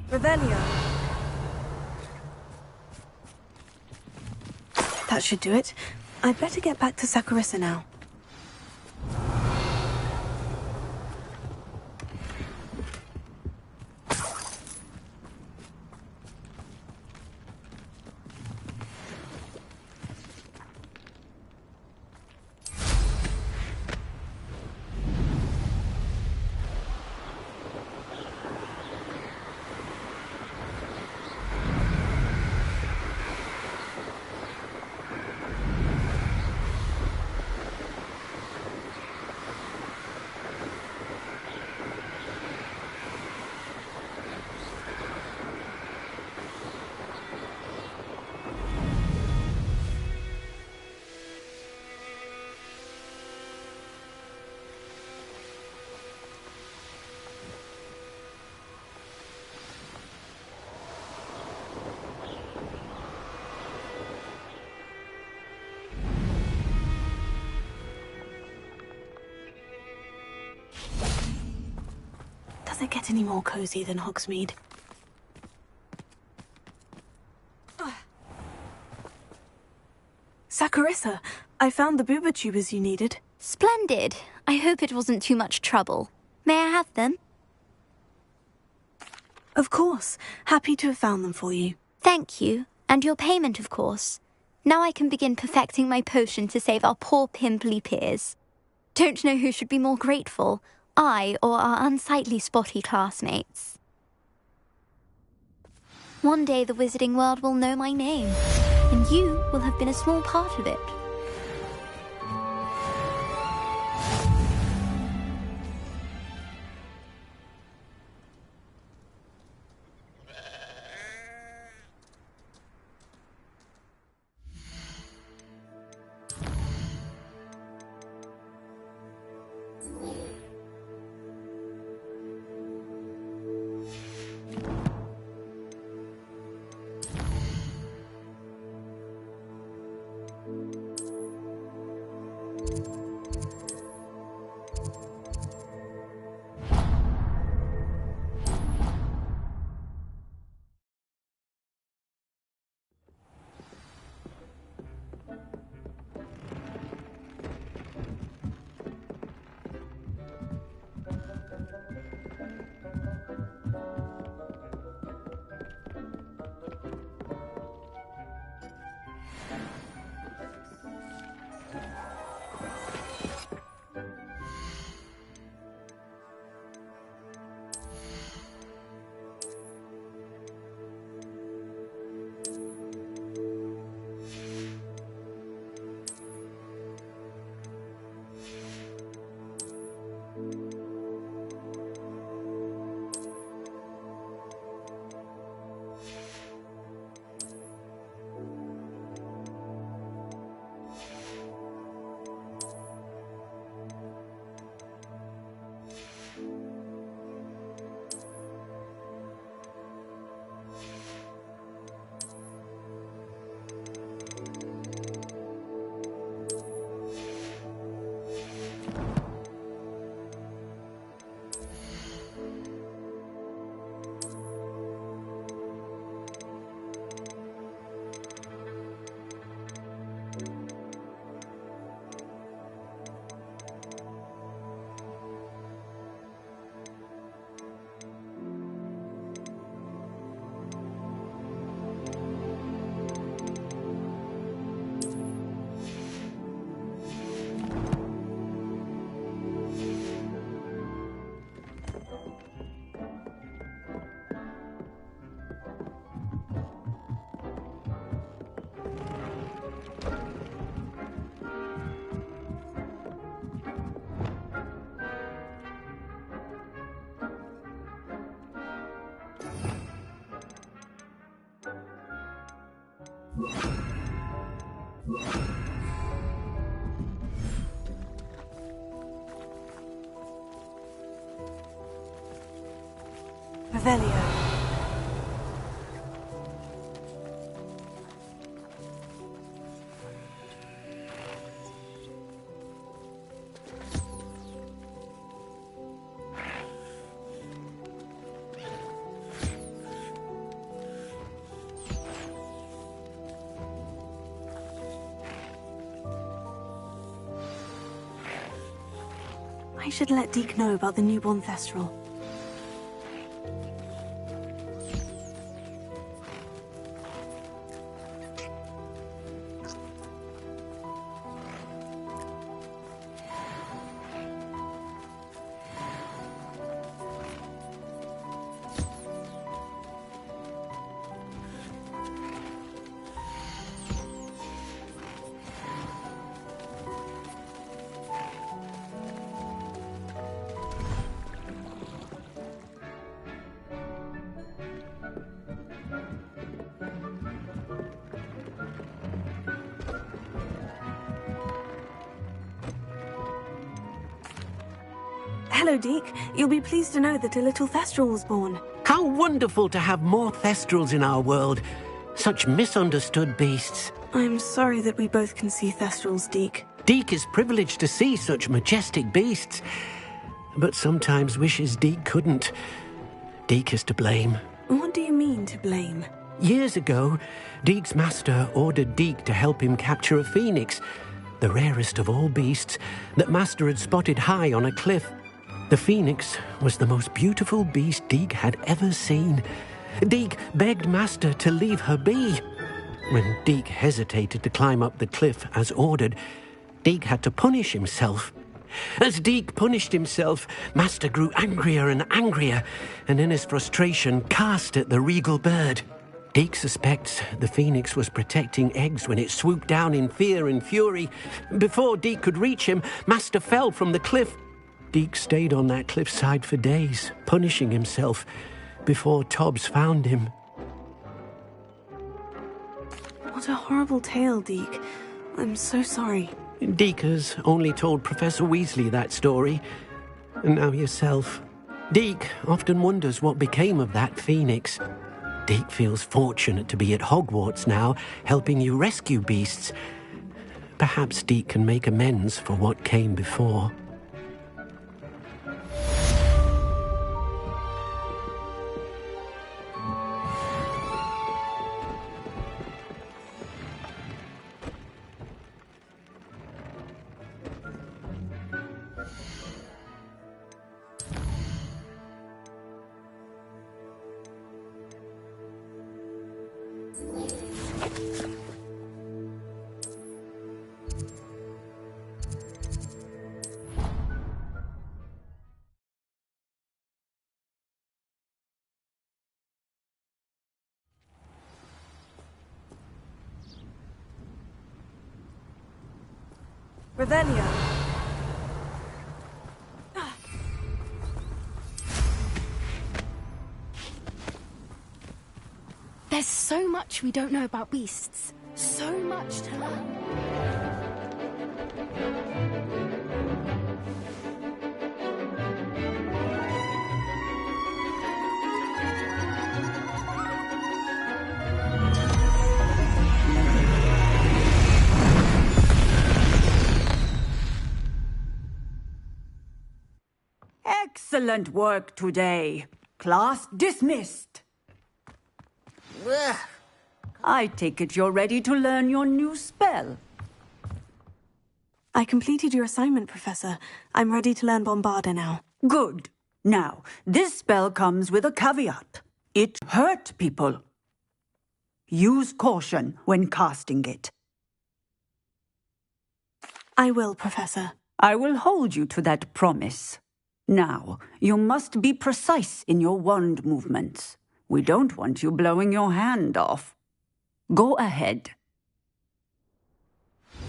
Revelio. That should do it. I'd better get back to Saccharissa now. Does it get any more cozy than Hogsmeade? Saccharissa, I found the booba tubers you needed. Splendid. I hope it wasn't too much trouble. May I have them? Of course. Happy to have found them for you. Thank you. And your payment, of course. Now I can begin perfecting my potion to save our poor pimply peers. Don't know who should be more grateful, I or our unsightly spotty classmates. One day the wizarding world will know my name, and you will have been a small part of it. Revelio. I should let Deke know about the newborn Thestral. Hello, Deke. You'll be pleased to know that a little Thestral was born. How wonderful to have more Thestrals in our world. Such misunderstood beasts. I'm sorry that we both can see Thestrals, Deke. Deke is privileged to see such majestic beasts, but sometimes wishes Deke couldn't. Deke is to blame. What do you mean, to blame? Years ago, Deke's master ordered Deke to help him capture a phoenix, the rarest of all beasts, that master had spotted high on a cliff. The phoenix was the most beautiful beast Deke had ever seen. Deke begged master to leave her be. When Deke hesitated to climb up the cliff as ordered, Deke had to punish himself. As Deke punished himself, master grew angrier and angrier, and in his frustration cast at the regal bird. Deke suspects the phoenix was protecting eggs when it swooped down in fear and fury. Before Deke could reach him, master fell from the cliff. Deke stayed on that cliffside for days, punishing himself, before Tobbs found him. What a horrible tale, Deke. I'm so sorry. Deke has only told Professor Weasley that story, and now yourself. Deke often wonders what became of that phoenix. Deke feels fortunate to be at Hogwarts now, helping you rescue beasts. Perhaps Deke can make amends for what came before. Revelio. There's so much we don't know about beasts. So much to learn. Excellent work today. Class dismissed. I take it you're ready to learn your new spell. I completed your assignment, Professor. I'm ready to learn Bombarda now. Good. Now, this spell comes with a caveat. It hurt people. Use caution when casting it. I will, Professor. I will hold you to that promise. Now, you must be precise in your wand movements. We don't want you blowing your hand off. Go ahead.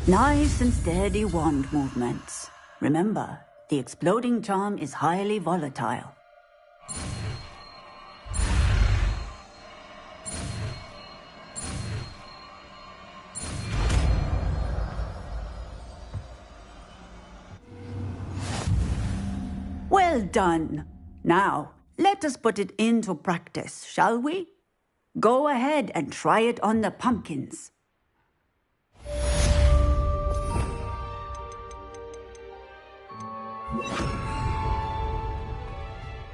Nice and steady wand movements. Remember, the exploding charm is highly volatile. Well done. Now, let us put it into practice, shall we? Go ahead and try it on the pumpkins.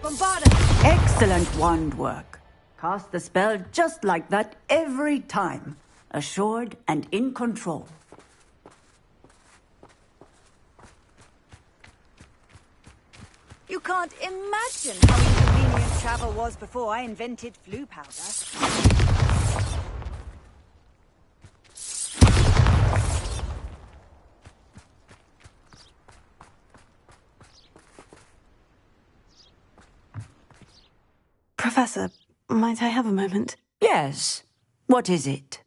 Bombarda! Excellent wand work. Cast the spell just like that every time. Assured and in control. You can't imagine how inconvenient travel was before I invented flu powder. Professor, might I have a moment? Yes. What is it?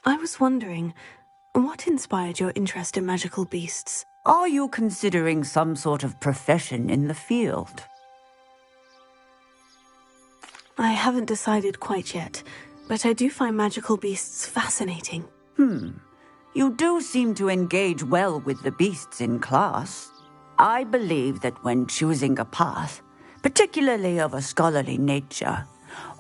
I was wondering, what inspired your interest in magical beasts? Are you considering some sort of profession in the field? I haven't decided quite yet, but I do find magical beasts fascinating. You do seem to engage well with the beasts in class. I believe that when choosing a path, particularly of a scholarly nature,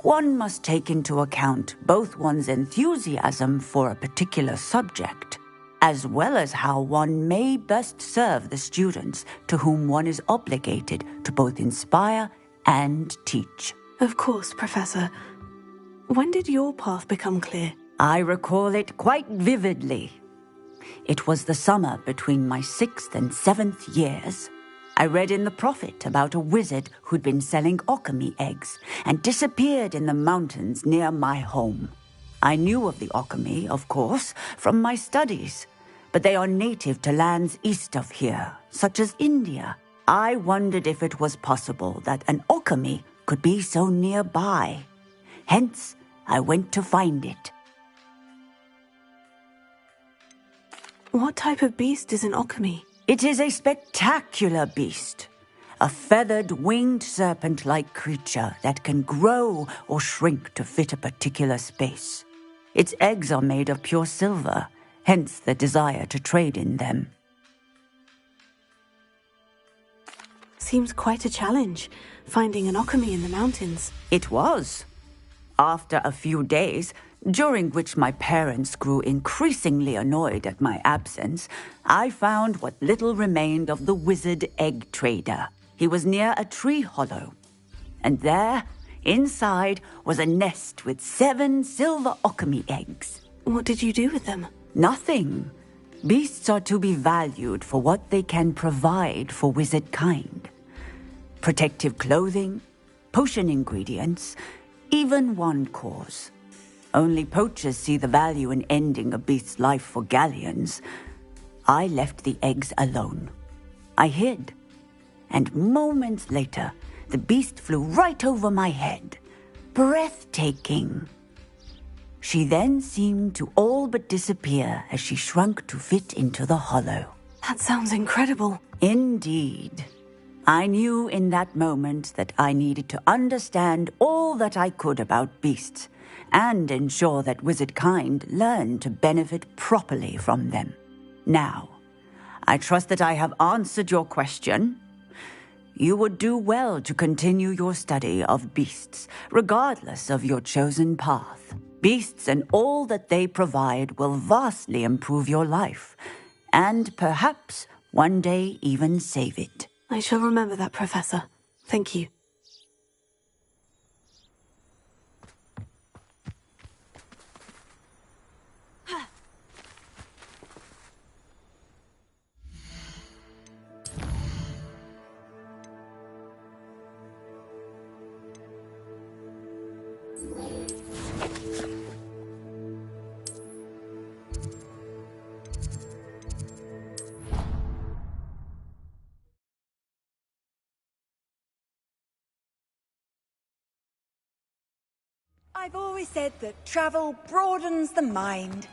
one must take into account both one's enthusiasm for a particular subject, as well as how one may best serve the students to whom one is obligated to both inspire and teach. Of course, Professor. When did your path become clear? I recall it quite vividly. It was the summer between my 6th and 7th years. I read in the Prophet about a wizard who'd been selling alchemy eggs and disappeared in the mountains near my home. I knew of the alchemy, of course, from my studies, but they are native to lands east of here, such as India. I wondered if it was possible that an alchemy could be so nearby. Hence, I went to find it. What type of beast is an alchemy? It is a spectacular beast. A feathered, winged serpent-like creature that can grow or shrink to fit a particular space. Its eggs are made of pure silver, hence the desire to trade in them. Seems quite a challenge, finding an alchemy in the mountains. It was. After a few days, during which my parents grew increasingly annoyed at my absence, I found what little remained of the wizard egg trader. He was near a tree hollow, and there, inside, was a nest with 7 silver okami eggs. What did you do with them? Nothing. Beasts are to be valued for what they can provide for wizard kind. Protective clothing, potion ingredients, even wand cores. Only poachers see the value in ending a beast's life for galleons. I left the eggs alone. I hid. And moments later, the beast flew right over my head. Breathtaking. She then seemed to all but disappear as she shrunk to fit into the hollow. That sounds incredible. Indeed. I knew in that moment that I needed to understand all that I could about beasts and ensure that wizard kind learned to benefit properly from them. Now, I trust that I have answered your question. You would do well to continue your study of beasts, regardless of your chosen path. Beasts and all that they provide will vastly improve your life, and perhaps one day even save it. I shall remember that, Professor. Thank you. I've always said that travel broadens the mind.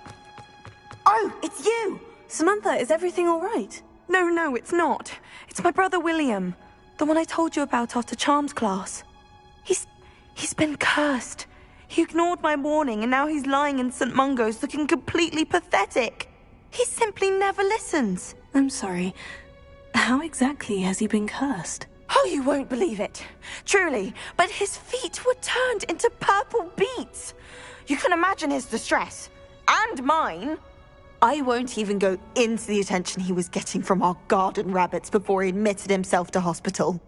Oh, it's you! Samantha, is everything all right? No, it's not. It's my brother William. The one I told you about after Charms class. He's been cursed. He ignored my warning and now he's lying in St. Mungo's looking completely pathetic. He simply never listens. I'm sorry. How exactly has he been cursed? Oh, you won't believe it. Truly, but his feet were turned into purple beets. You can imagine his distress. And mine. I won't even go into the attention he was getting from our garden rabbits before he admitted himself to hospital.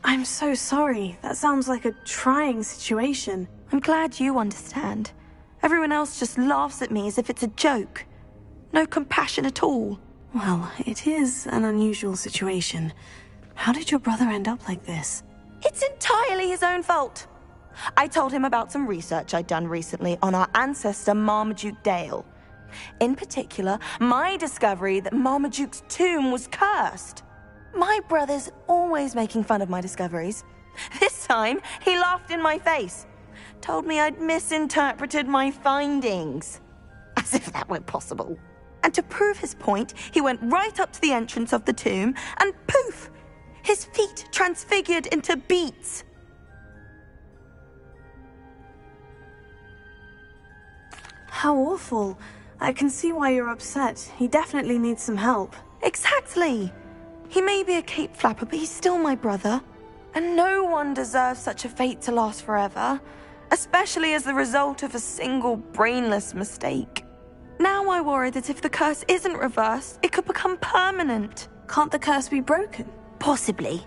I'm so sorry. That sounds like a trying situation. I'm glad you understand. Everyone else just laughs at me as if it's a joke. No compassion at all. Well, it is an unusual situation. How did your brother end up like this? It's entirely his own fault. I told him about some research I'd done recently on our ancestor Marmaduke Dale. In particular, my discovery that Marmaduke's tomb was cursed. My brother's always making fun of my discoveries. This time, he laughed in my face. Told me I'd misinterpreted my findings. As if that were possible. And to prove his point, he went right up to the entrance of the tomb and poof! His feet transfigured into beets. How awful. I can see why you're upset. He definitely needs some help. Exactly. He may be a cape flapper, but he's still my brother. And no one deserves such a fate to last forever, especially as the result of a single brainless mistake. Now I worry that if the curse isn't reversed, it could become permanent. Can't the curse be broken? Possibly.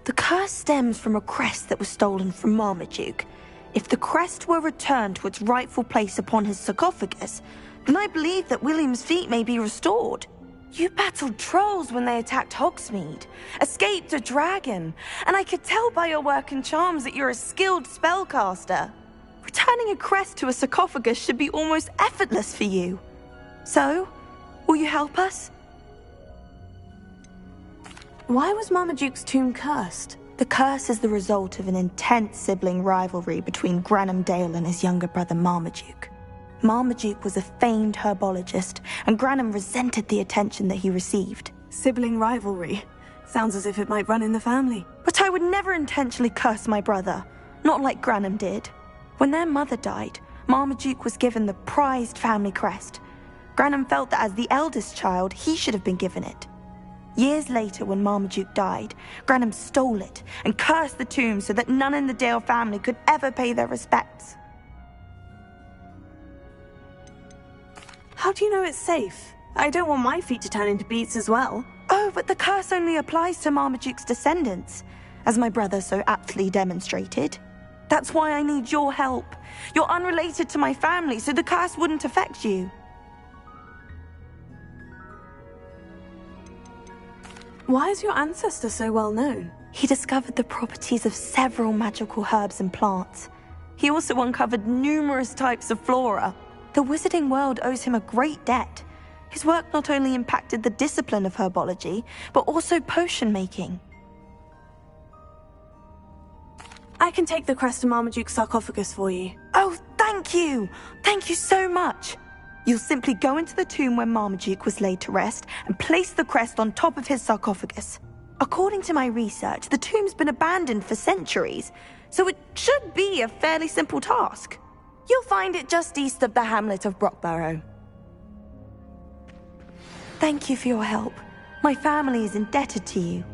The curse stems from a crest that was stolen from Marmaduke. If the crest were returned to its rightful place upon his sarcophagus, then I believe that William's feet may be restored. You battled trolls when they attacked Hogsmeade, escaped a dragon, and I could tell by your work and charms that you're a skilled spellcaster. Returning a crest to a sarcophagus should be almost effortless for you. So, will you help us? Why was Marmaduke's tomb cursed? The curse is the result of an intense sibling rivalry between Granham Dale and his younger brother Marmaduke. Marmaduke was a famed herbologist, and Granham resented the attention that he received. Sibling rivalry. Sounds as if it might run in the family. But I would never intentionally curse my brother, not like Granham did. When their mother died, Marmaduke was given the prized family crest. Granham felt that as the eldest child, he should have been given it. Years later, when Marmaduke died, Granham stole it and cursed the tomb so that none in the Dale family could ever pay their respects. How do you know it's safe? I don't want my feet to turn into beets as well. Oh, but the curse only applies to Marmaduke's descendants, as my brother so aptly demonstrated. That's why I need your help. You're unrelated to my family, so the curse wouldn't affect you. Why is your ancestor so well known? He discovered the properties of several magical herbs and plants. He also uncovered numerous types of flora. The wizarding world owes him a great debt. His work not only impacted the discipline of herbology, but also potion making. I can take the crest to Marmaduke's sarcophagus for you. Oh, thank you! Thank you so much! You'll simply go into the tomb where Marmaduke was laid to rest and place the crest on top of his sarcophagus. According to my research, the tomb's been abandoned for centuries, so it should be a fairly simple task. You'll find it just east of the hamlet of Brockborough. Thank you for your help. My family is indebted to you.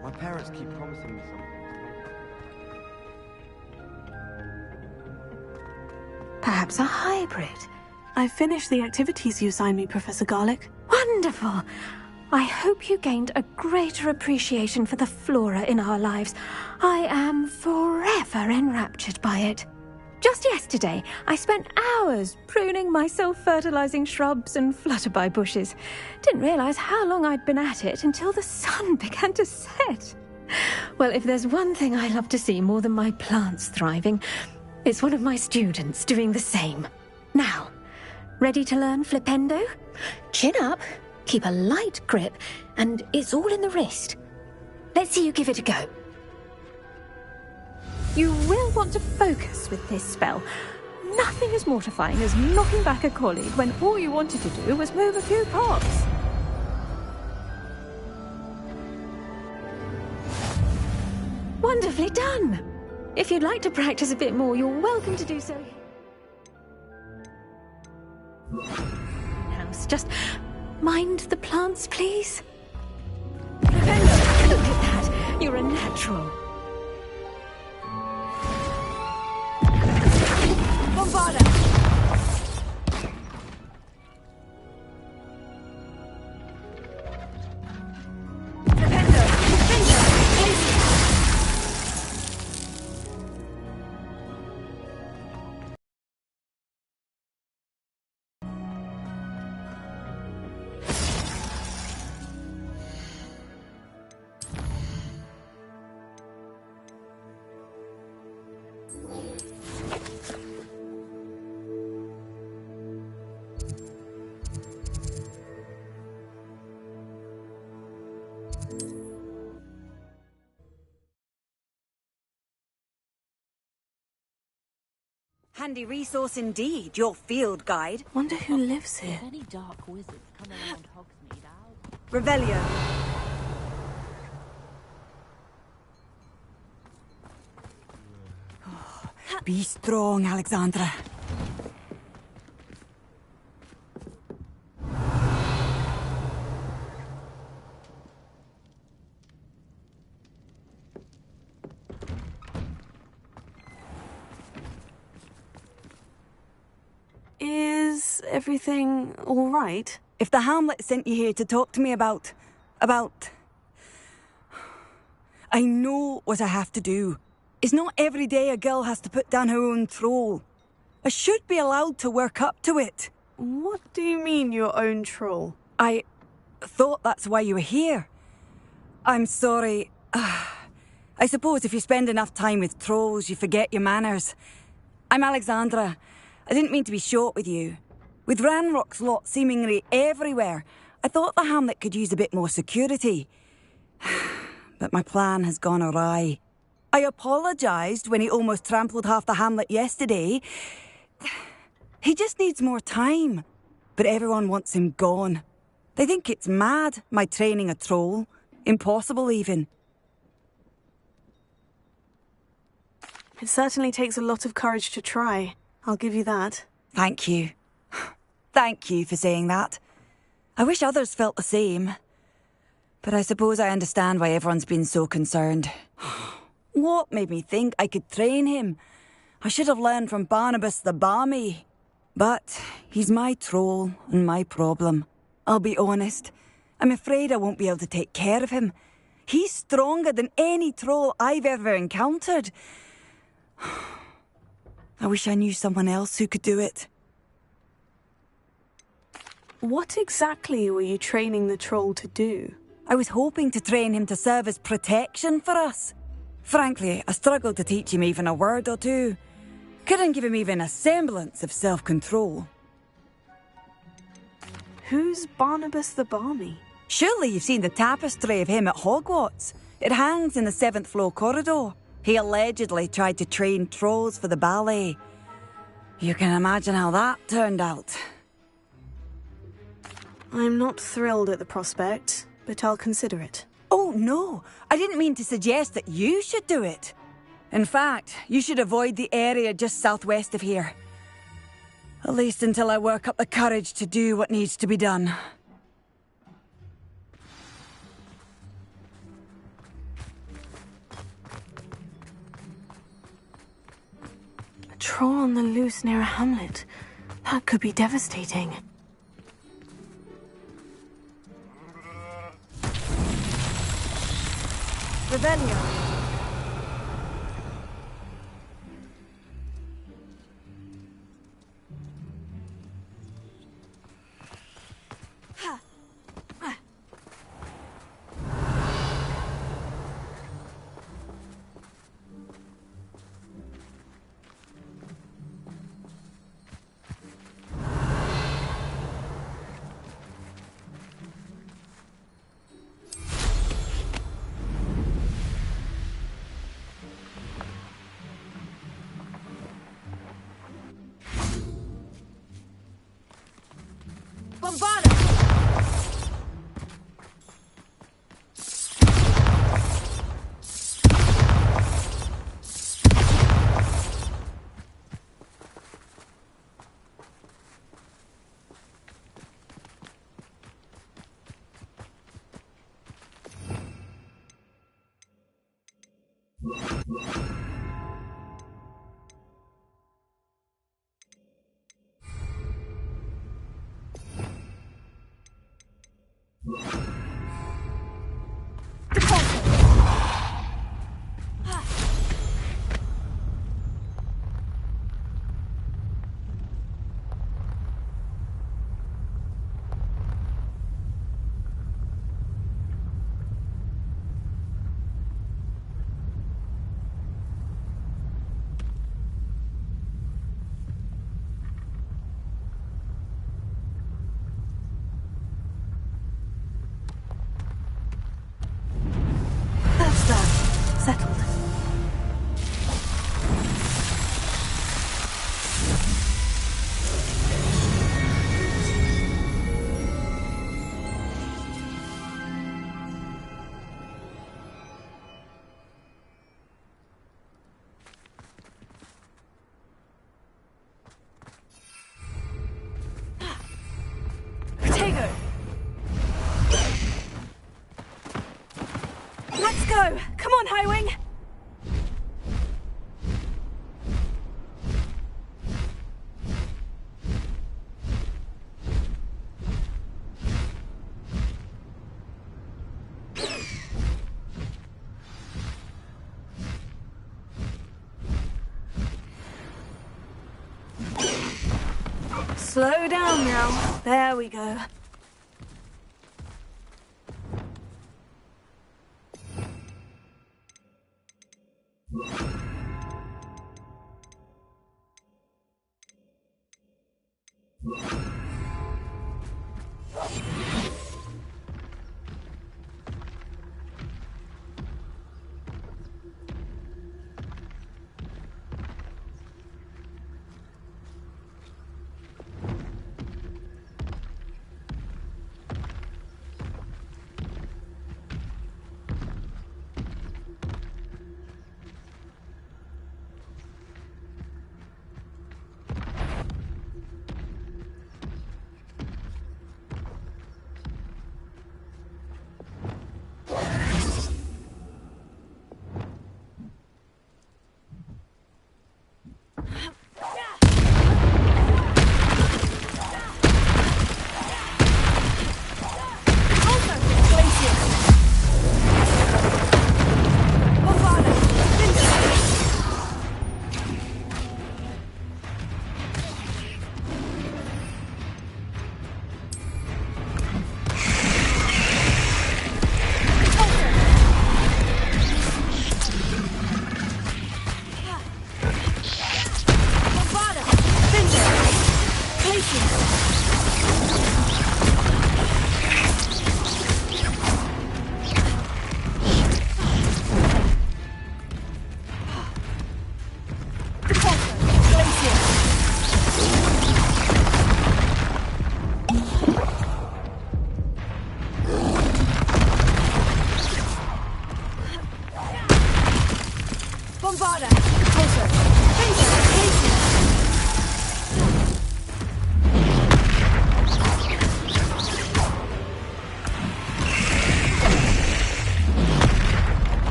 My parents keep promising me something. Perhaps a hybrid. I finished the activities you assigned me, Professor Garlick. Wonderful! I hope you gained a greater appreciation for the flora in our lives. I am forever enraptured by it. Just yesterday, I spent hours pruning my self-fertilizing shrubs and flutterby bushes. Didn't realize how long I'd been at it until the sun began to set. Well, if there's one thing I love to see more than my plants thriving, it's one of my students doing the same. Now, ready to learn Flipendo? Chin up, keep a light grip, and it's all in the wrist. Let's see you give it a go. You will want to focus with this spell. Nothing as mortifying as knocking back a colleague when all you wanted to do was move a few pots. Wonderfully done! If you'd like to practice a bit more, you're welcome to do so. Now, just mind the plants, please. Look at that! You're a natural. Bombarda! Handy resource indeed, your field guide. Wonder who lives here. Any dark wizards come around Hogsmeade, Revelio. Be strong, Alexandra. Is everything all right? If the Hamlet sent you here to talk to me about... I know what I have to do. It's not every day a girl has to put down her own troll. I should be allowed to work up to it. What do you mean, your own troll? I thought that's why you were here. I'm sorry. I suppose if you spend enough time with trolls, you forget your manners. I'm Alexandra. I didn't mean to be short with you. With Ranrock's lot seemingly everywhere, I thought the Hamlet could use a bit more security. But my plan has gone awry. I apologised when he almost trampled half the hamlet yesterday. He just needs more time. But everyone wants him gone. They think it's mad, my training a troll. Impossible, even. It certainly takes a lot of courage to try. I'll give you that. Thank you. Thank you for saying that. I wish others felt the same. But I suppose I understand why everyone's been so concerned. What made me think I could train him? I should have learned from Barnabas the Barmy. But he's my troll and my problem. I'll be honest. I'm afraid I won't be able to take care of him. He's stronger than any troll I've ever encountered. I wish I knew someone else who could do it. What exactly were you training the troll to do? I was hoping to train him to serve as protection for us. Frankly, I struggled to teach him even a word or two. Couldn't give him even a semblance of self-control. Who's Barnabas the Barmy? Surely you've seen the tapestry of him at Hogwarts. It hangs in the 7th floor corridor. He allegedly tried to train trolls for the ballet. You can imagine how that turned out. I'm not thrilled at the prospect, but I'll consider it. Oh, no. I didn't mean to suggest that you should do it. In fact, you should avoid the area just southwest of here. At least until I work up the courage to do what needs to be done. A troll on the loose near a hamlet. That could be devastating. Revelio. Settled. Let's go! Come on, Highwing! Slow down now. There we go.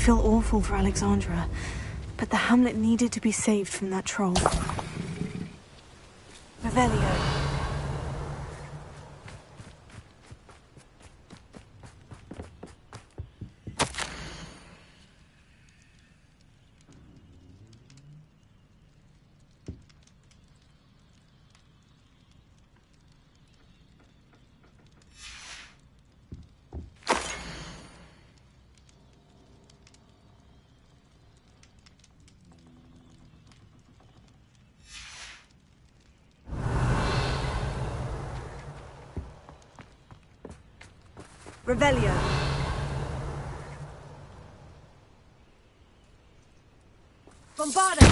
feel awful for Alexandra, but the hamlet needed to be saved from that troll. Revelio. Revelio. Bombarda!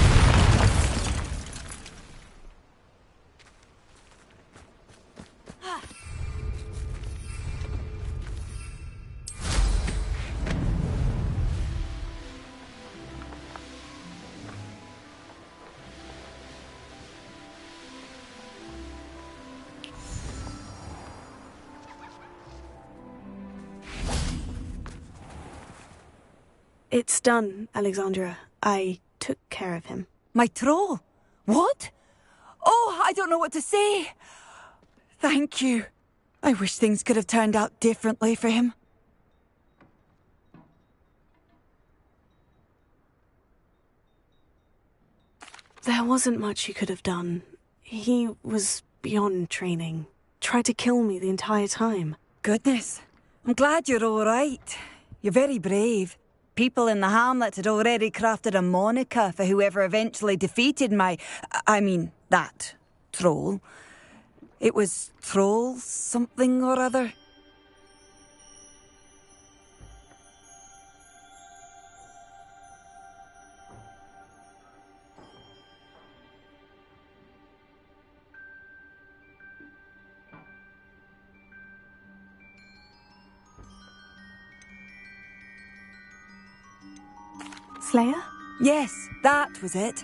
It's done, Alexandra. I took care of him. My troll? What? Oh, I don't know what to say. Thank you. I wish things could have turned out differently for him. There wasn't much you could have done. He was beyond training. Tried to kill me the entire time. Goodness. I'm glad you're all right. You're very brave. People in the hamlet had already crafted a moniker for whoever eventually defeated that troll. It was Troll something or other. Slayer? Yes, that was it.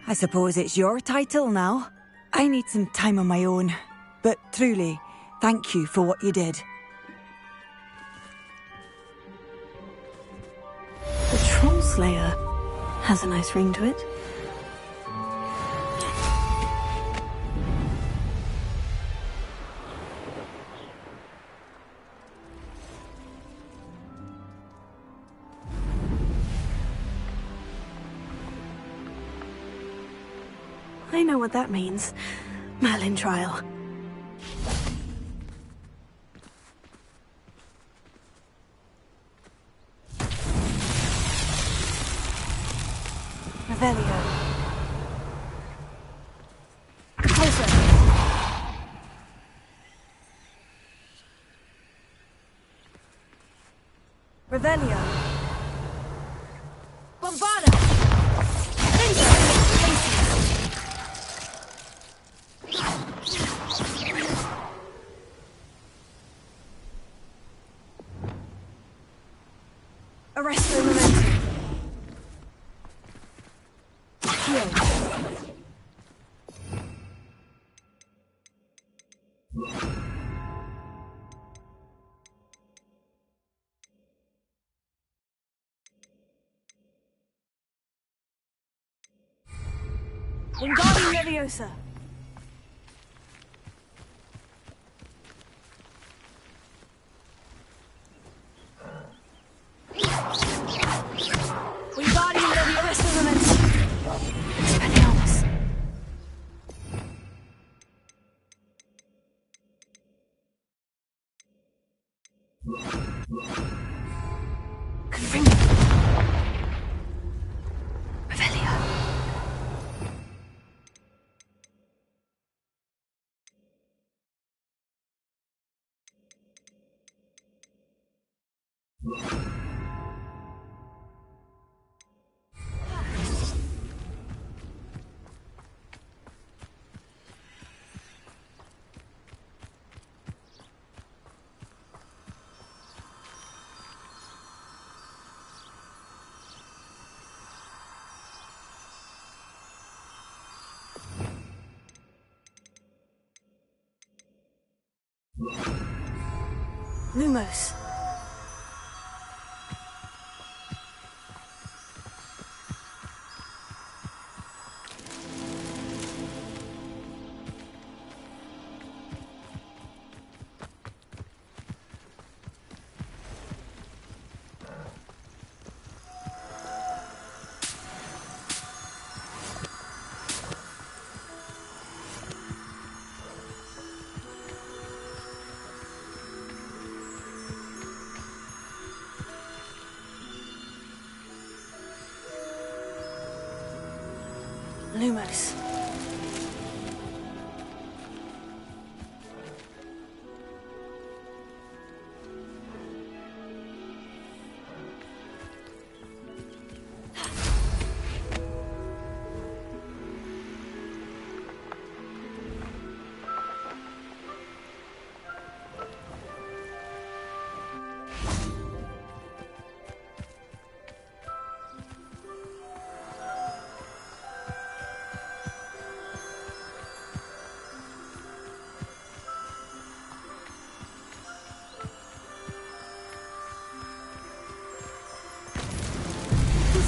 I suppose it's your title now. I need some time on my own. But truly, thank you for what you did. The Troll Slayer has a nice ring to it. I know what that means. Merlin trial. Revelio. Closer. Revelio. Bombarda. Arrest the momentum. Heal. Wingardium Leviosa. Wingardium Leviosa. Arrest the momentum. Expelliarmus. Confringo. Revelio. Lumos. Lumos.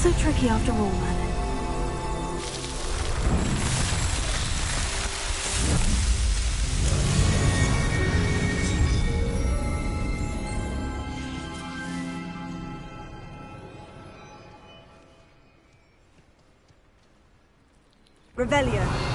So tricky after all, Merlin. Revelio.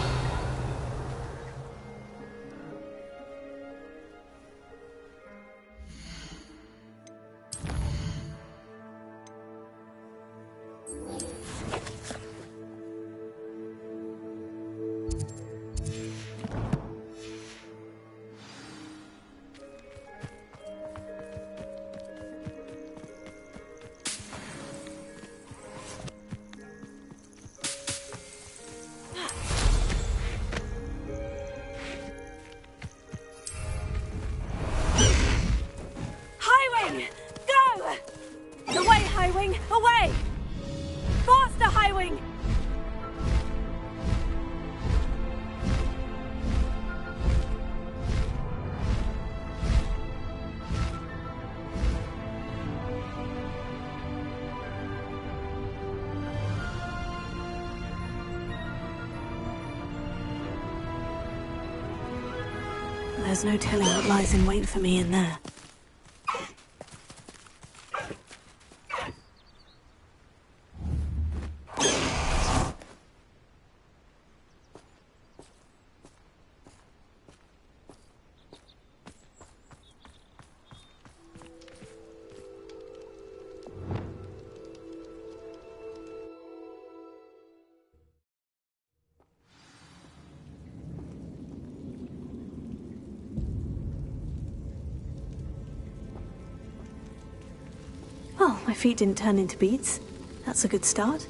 Away! Faster, Highwing! There's no telling what lies in wait for me in there. Well, my feet didn't turn into beads. That's a good start.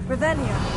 Revelio.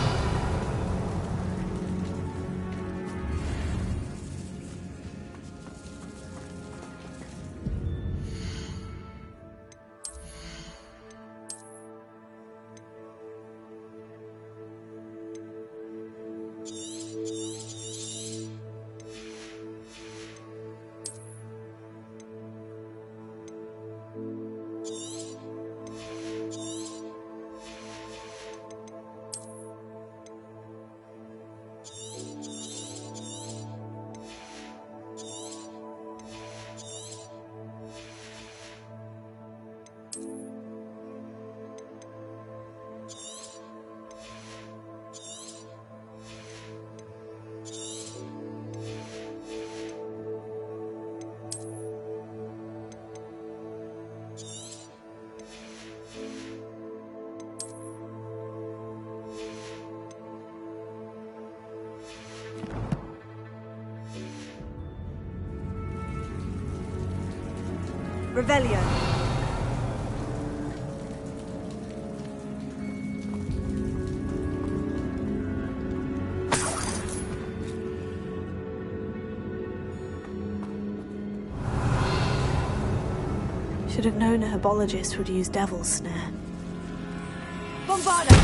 Revelio. Should have known a herbologist would use Devil's Snare. Bombarda!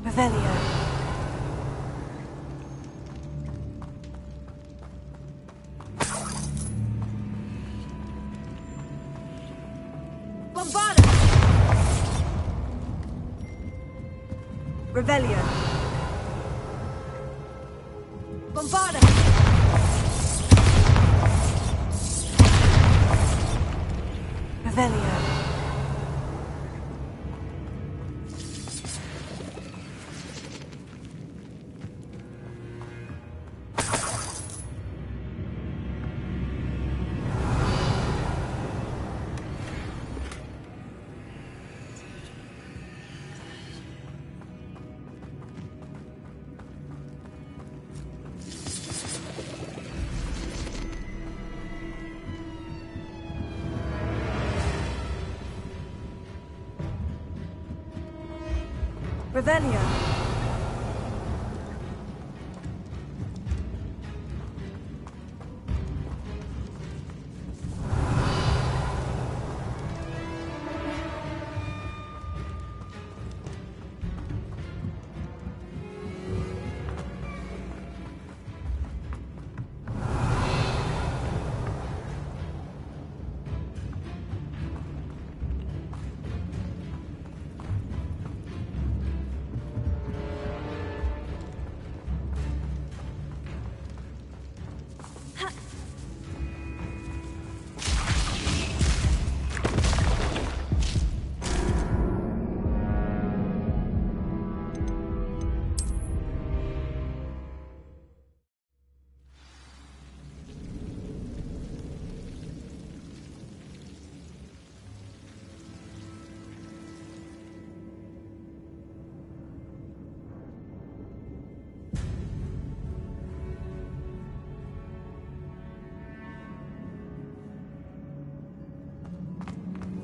Revelio. Bombarda! Revelio. Bombarda! Revelio. Revelio.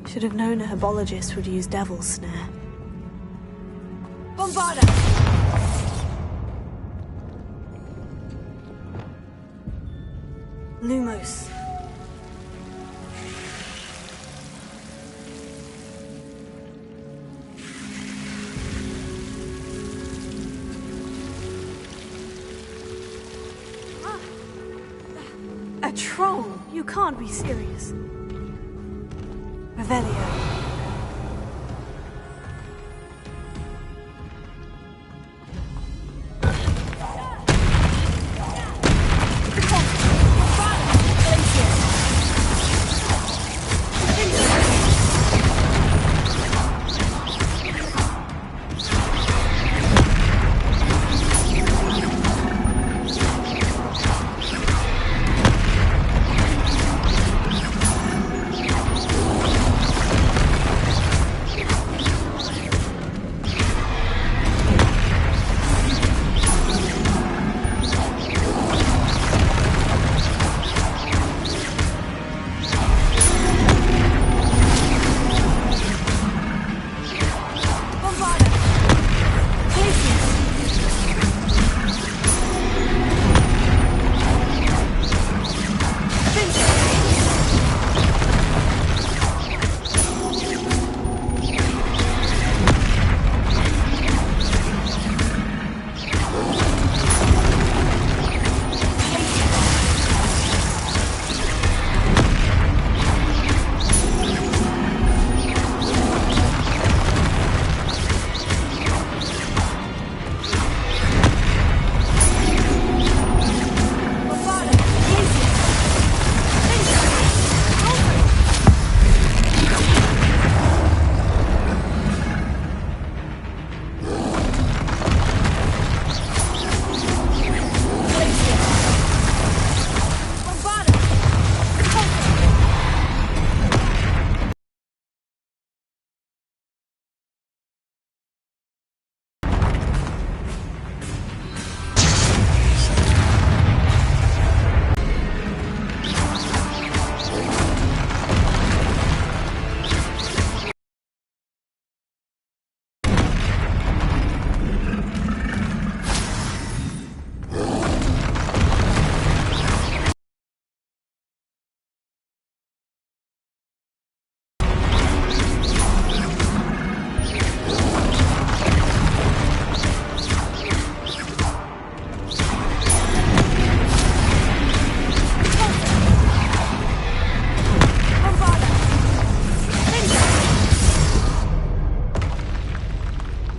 Should have known a herbologist would use Devil's Snare. Bombarda! Lumos. A troll? You can't be serious. Revelio.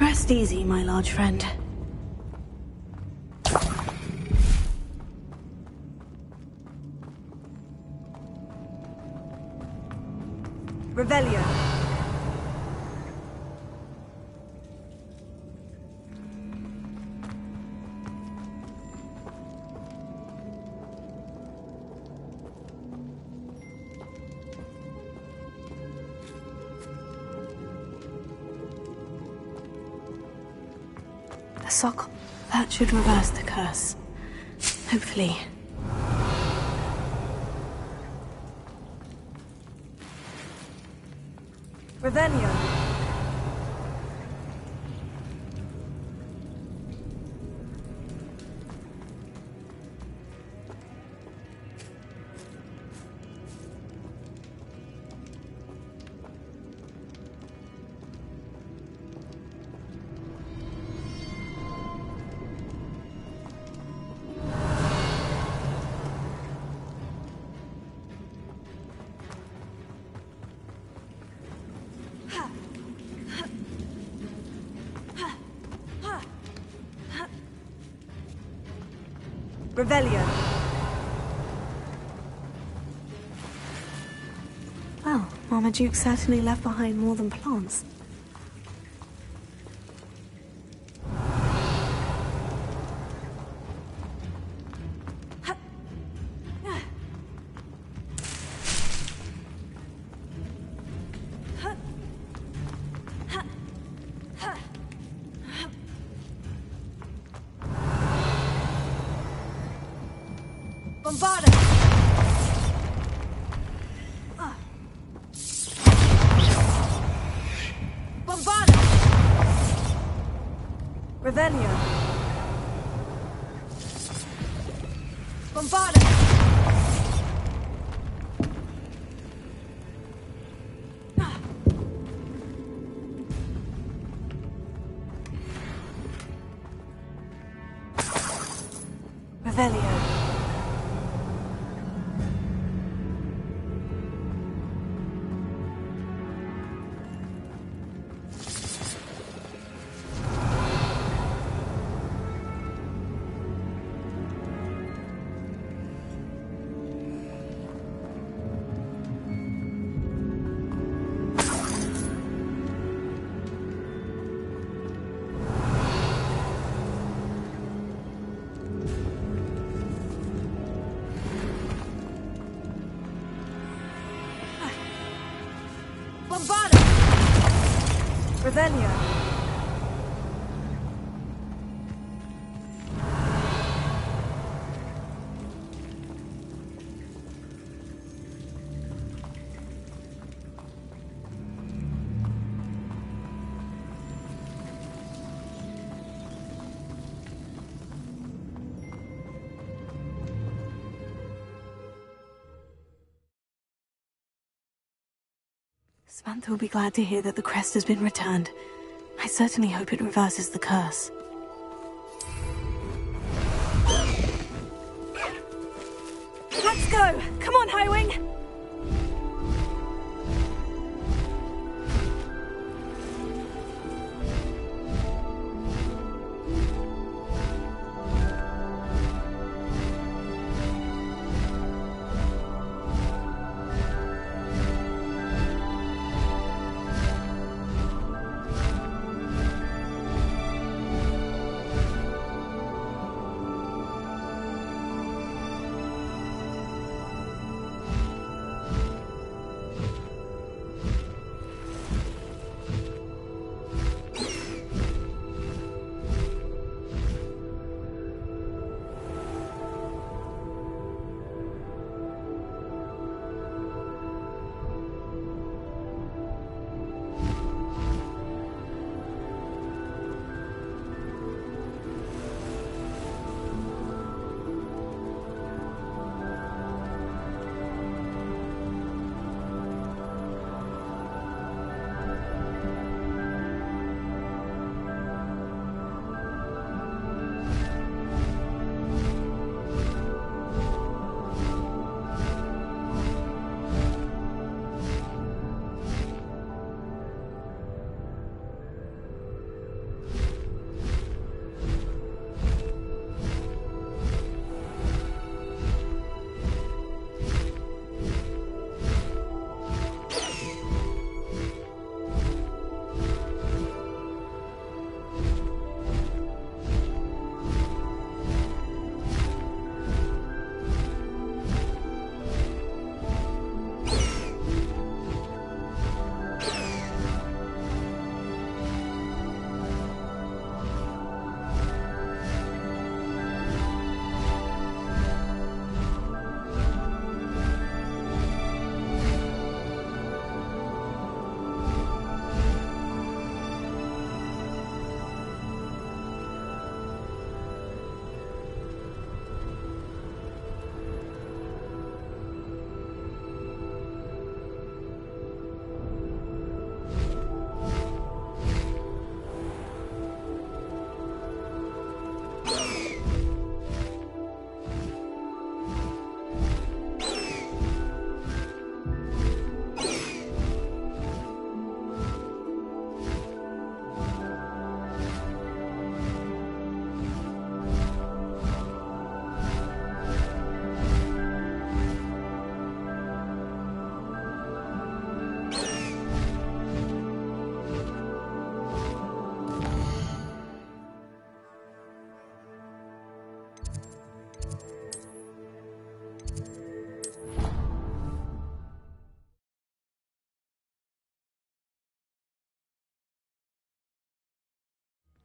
Rest easy, my large friend. Revelio. The sock. That should reverse the curse. Hopefully. Revelio. Revelio. Well, Marmaduke certainly left behind more than plants. Bombarda! Bombarda! Revelio. Bombarda! Revelio. Bombarda! Revelio. Samantha will be glad to hear that the crest has been returned. I certainly hope it reverses the curse. Let's go! Come on, Highwing!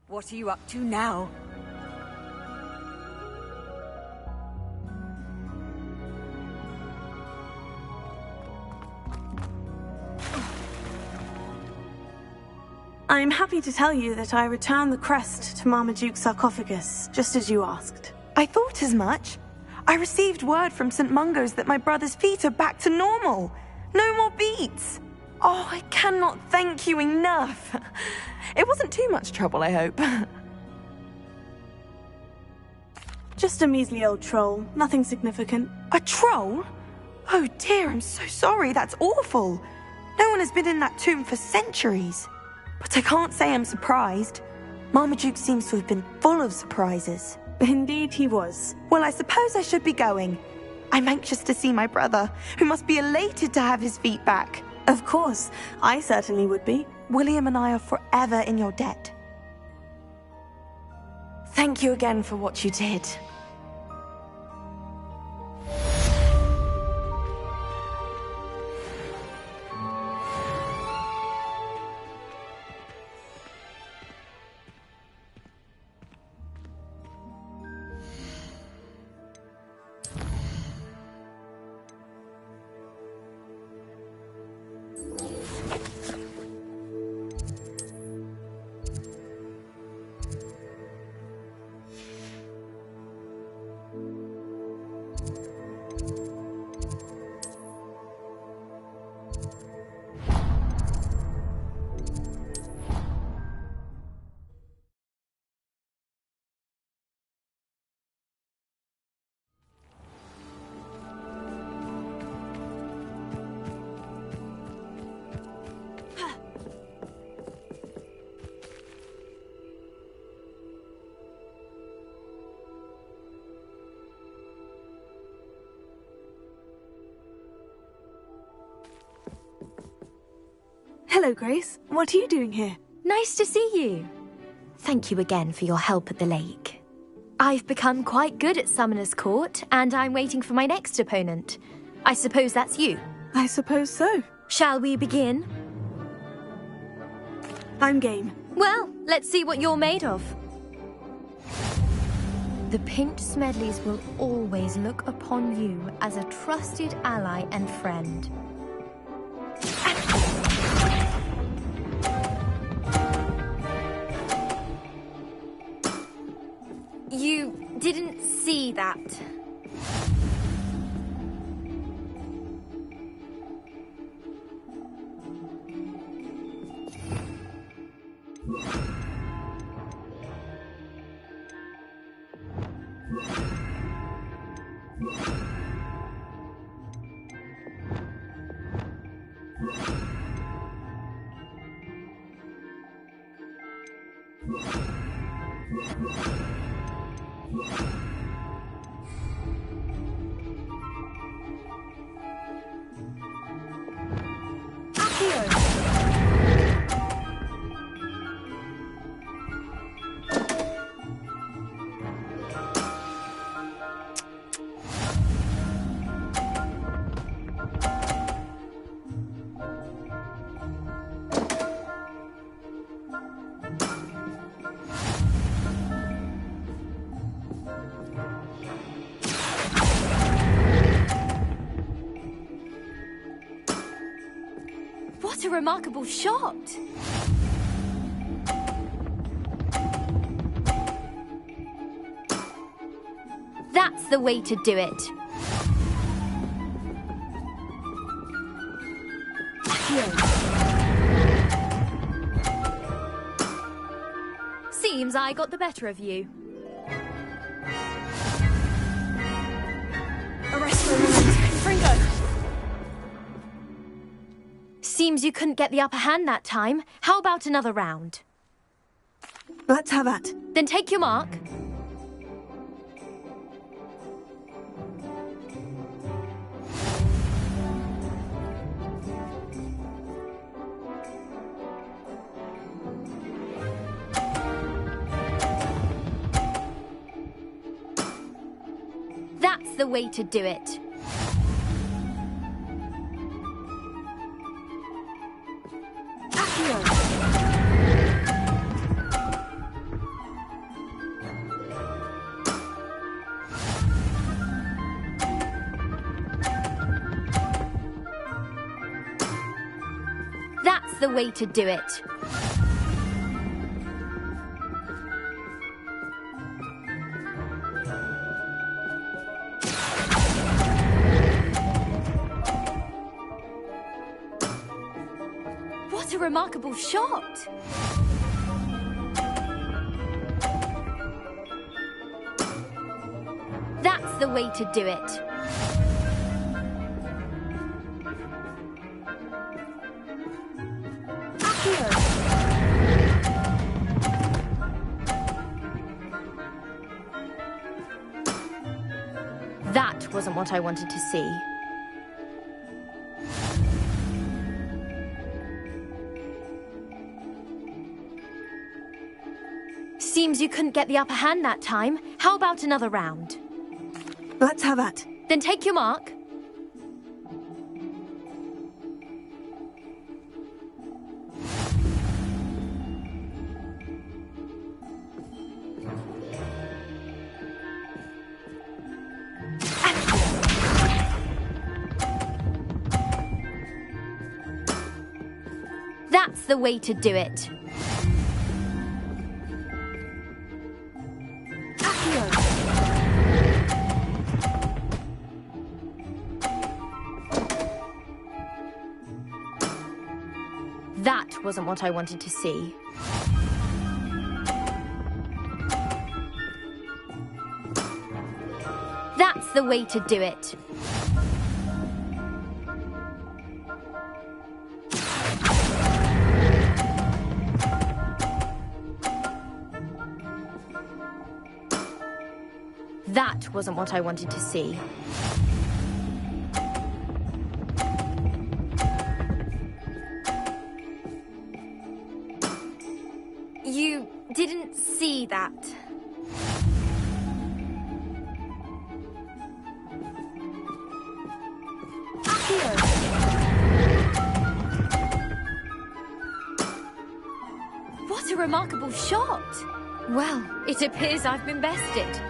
What are you up to now? I'm happy to tell you that I returned the crest to Marmaduke's sarcophagus, just as you asked. I thought as much. I received word from St. Mungo's that my brother's feet are back to normal. No more beats. Oh, I cannot thank you enough. It wasn't too much trouble, I hope. Just a measly old troll, nothing significant. A troll? Oh dear, I'm so sorry, that's awful. No one has been in that tomb for centuries. But I can't say I'm surprised. Marmaduke seems to have been full of surprises. Indeed he was. Well, I suppose I should be going. I'm anxious to see my brother, who must be elated to have his feet back. Of course, I certainly would be. William and I are forever in your debt. Thank you again for what you did. Hello, Grace. What are you doing here? Nice to see you. Thank you again for your help at the lake. I've become quite good at Summoner's Court, and I'm waiting for my next opponent. I suppose that's you. I suppose so. Shall we begin? I'm game. Well, let's see what you're made of. The Pinched Smedleys will always look upon you as a trusted ally and friend. You didn't see that. What a remarkable shot! That's the way to do it. Seems I got the better of you. Arrest for a moment. Fringo! Seems you couldn't get the upper hand that time. How about another round? Let's have that. Then take your mark. That's the way to do it. That's the way to do it. What a remarkable shot! That's the way to do it. That wasn't what I wanted to see. Seems you couldn't get the upper hand that time. How about another round? Let's have that. Then take your mark. That's the way to do it. That wasn't what I wanted to see. That's the way to do it. That wasn't what I wanted to see. You didn't see that. What a remarkable shot! Well, it appears I've been bested.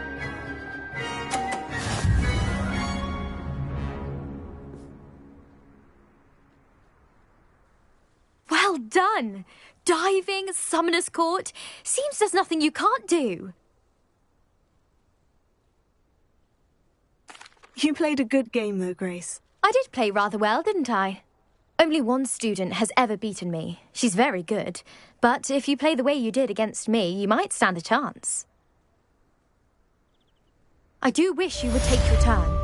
Well done! Diving, Summoner's Court. Seems there's nothing you can't do. You played a good game though, Grace. I did play rather well, didn't I? Only one student has ever beaten me. She's very good. But if you play the way you did against me, you might stand a chance. I do wish you would take your turn.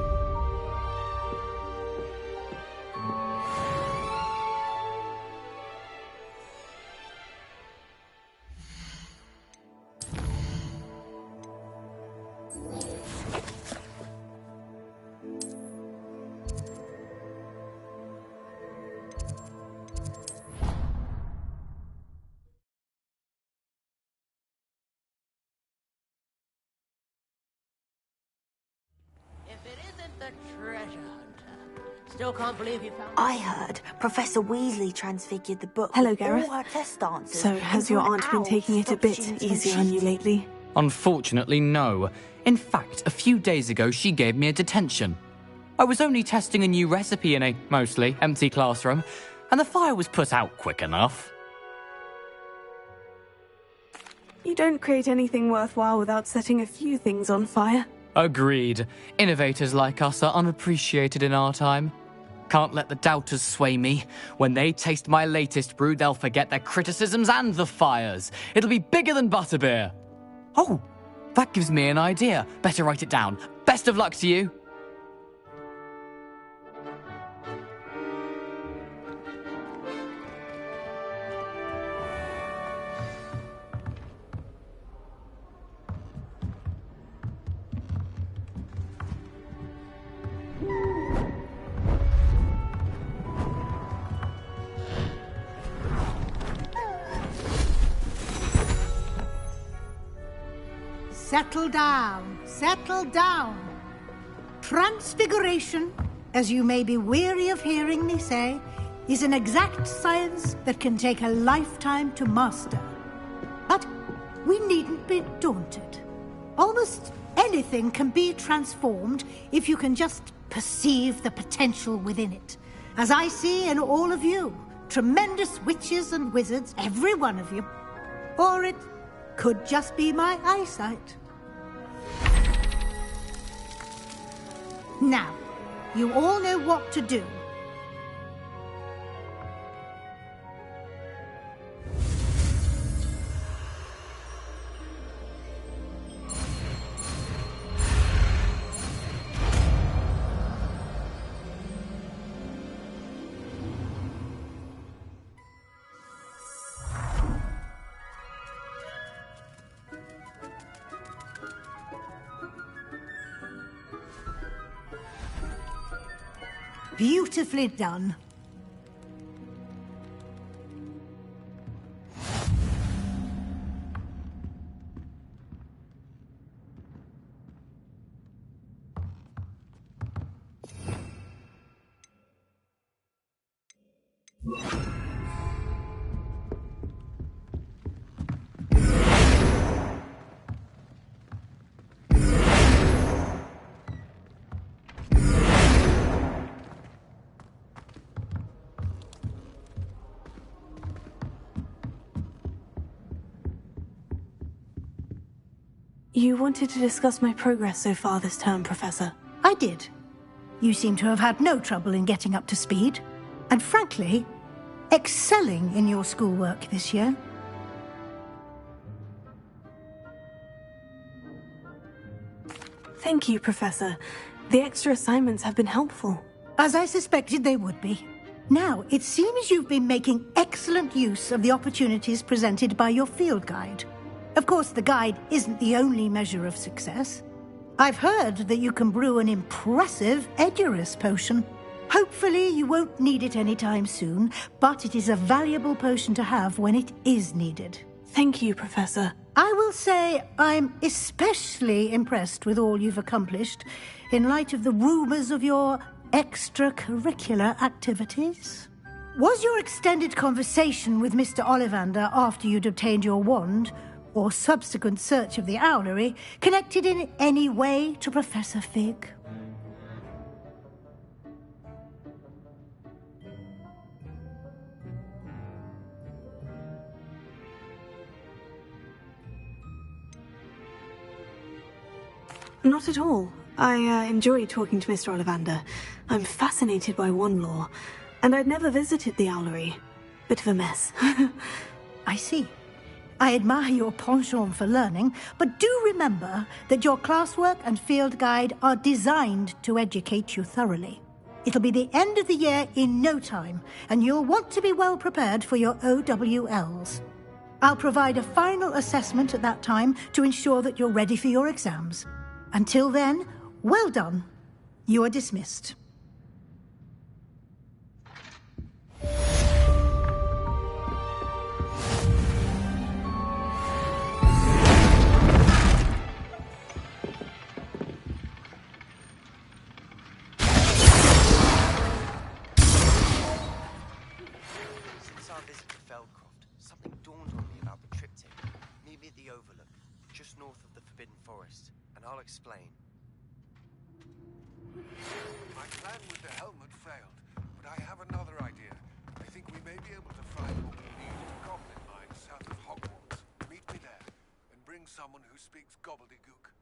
Still can't believe you found. I heard Professor Weasley transfigured the book. Hello, with Gareth. all her test answers. So, has your aunt been taking it a bit easier on you lately? Unfortunately, no. In fact, a few days ago, she gave me a detention. I was only testing a new recipe in a mostly empty classroom, and the fire was put out quick enough. You don't create anything worthwhile without setting a few things on fire. Agreed. Innovators like us are unappreciated in our time. Can't let the doubters sway me. When they taste my latest brew, they'll forget their criticisms and the fires. It'll be bigger than butterbeer. Oh, that gives me an idea. Better write it down. Best of luck to you. Settle down, settle down. Transfiguration, as you may be weary of hearing me say, is an exact science that can take a lifetime to master. But we needn't be daunted. Almost anything can be transformed if you can just perceive the potential within it, as I see in all of you, tremendous witches and wizards, every one of you. Or it could just be my eyesight. Now, you all know what to do. Beautifully done. You wanted to discuss my progress so far this term, Professor. I did. You seem to have had no trouble in getting up to speed, and frankly, excelling in your schoolwork this year. Thank you, Professor. The extra assignments have been helpful. As I suspected they would be. Now, it seems you've been making excellent use of the opportunities presented by your field guide. Of course, the guide isn't the only measure of success. I've heard that you can brew an impressive Edurus potion. Hopefully, you won't need it anytime soon, but it is a valuable potion to have when it is needed. Thank you, Professor. I will say I'm especially impressed with all you've accomplished in light of the rumors of your extracurricular activities. Was your extended conversation with Mr. Ollivander after you'd obtained your wand, or subsequent search of the owlery, connected in any way to Professor Fig? Not at all. I enjoy talking to Mr. Ollivander. I'm fascinated by wand lore, and I'd never visited the owlery. Bit of a mess. I see. I admire your penchant for learning, but do remember that your classwork and field guide are designed to educate you thoroughly. It'll be the end of the year in no time, and you'll want to be well prepared for your OWLs. I'll provide a final assessment at that time to ensure that you're ready for your exams. Until then, well done. You are dismissed. I'll explain. My plan with the helmet failed, but I have another idea. I think we may be able to find what we need in a goblin mine south of Hogwarts. Meet me there, and bring someone who speaks gobbledygook.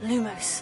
Lumos.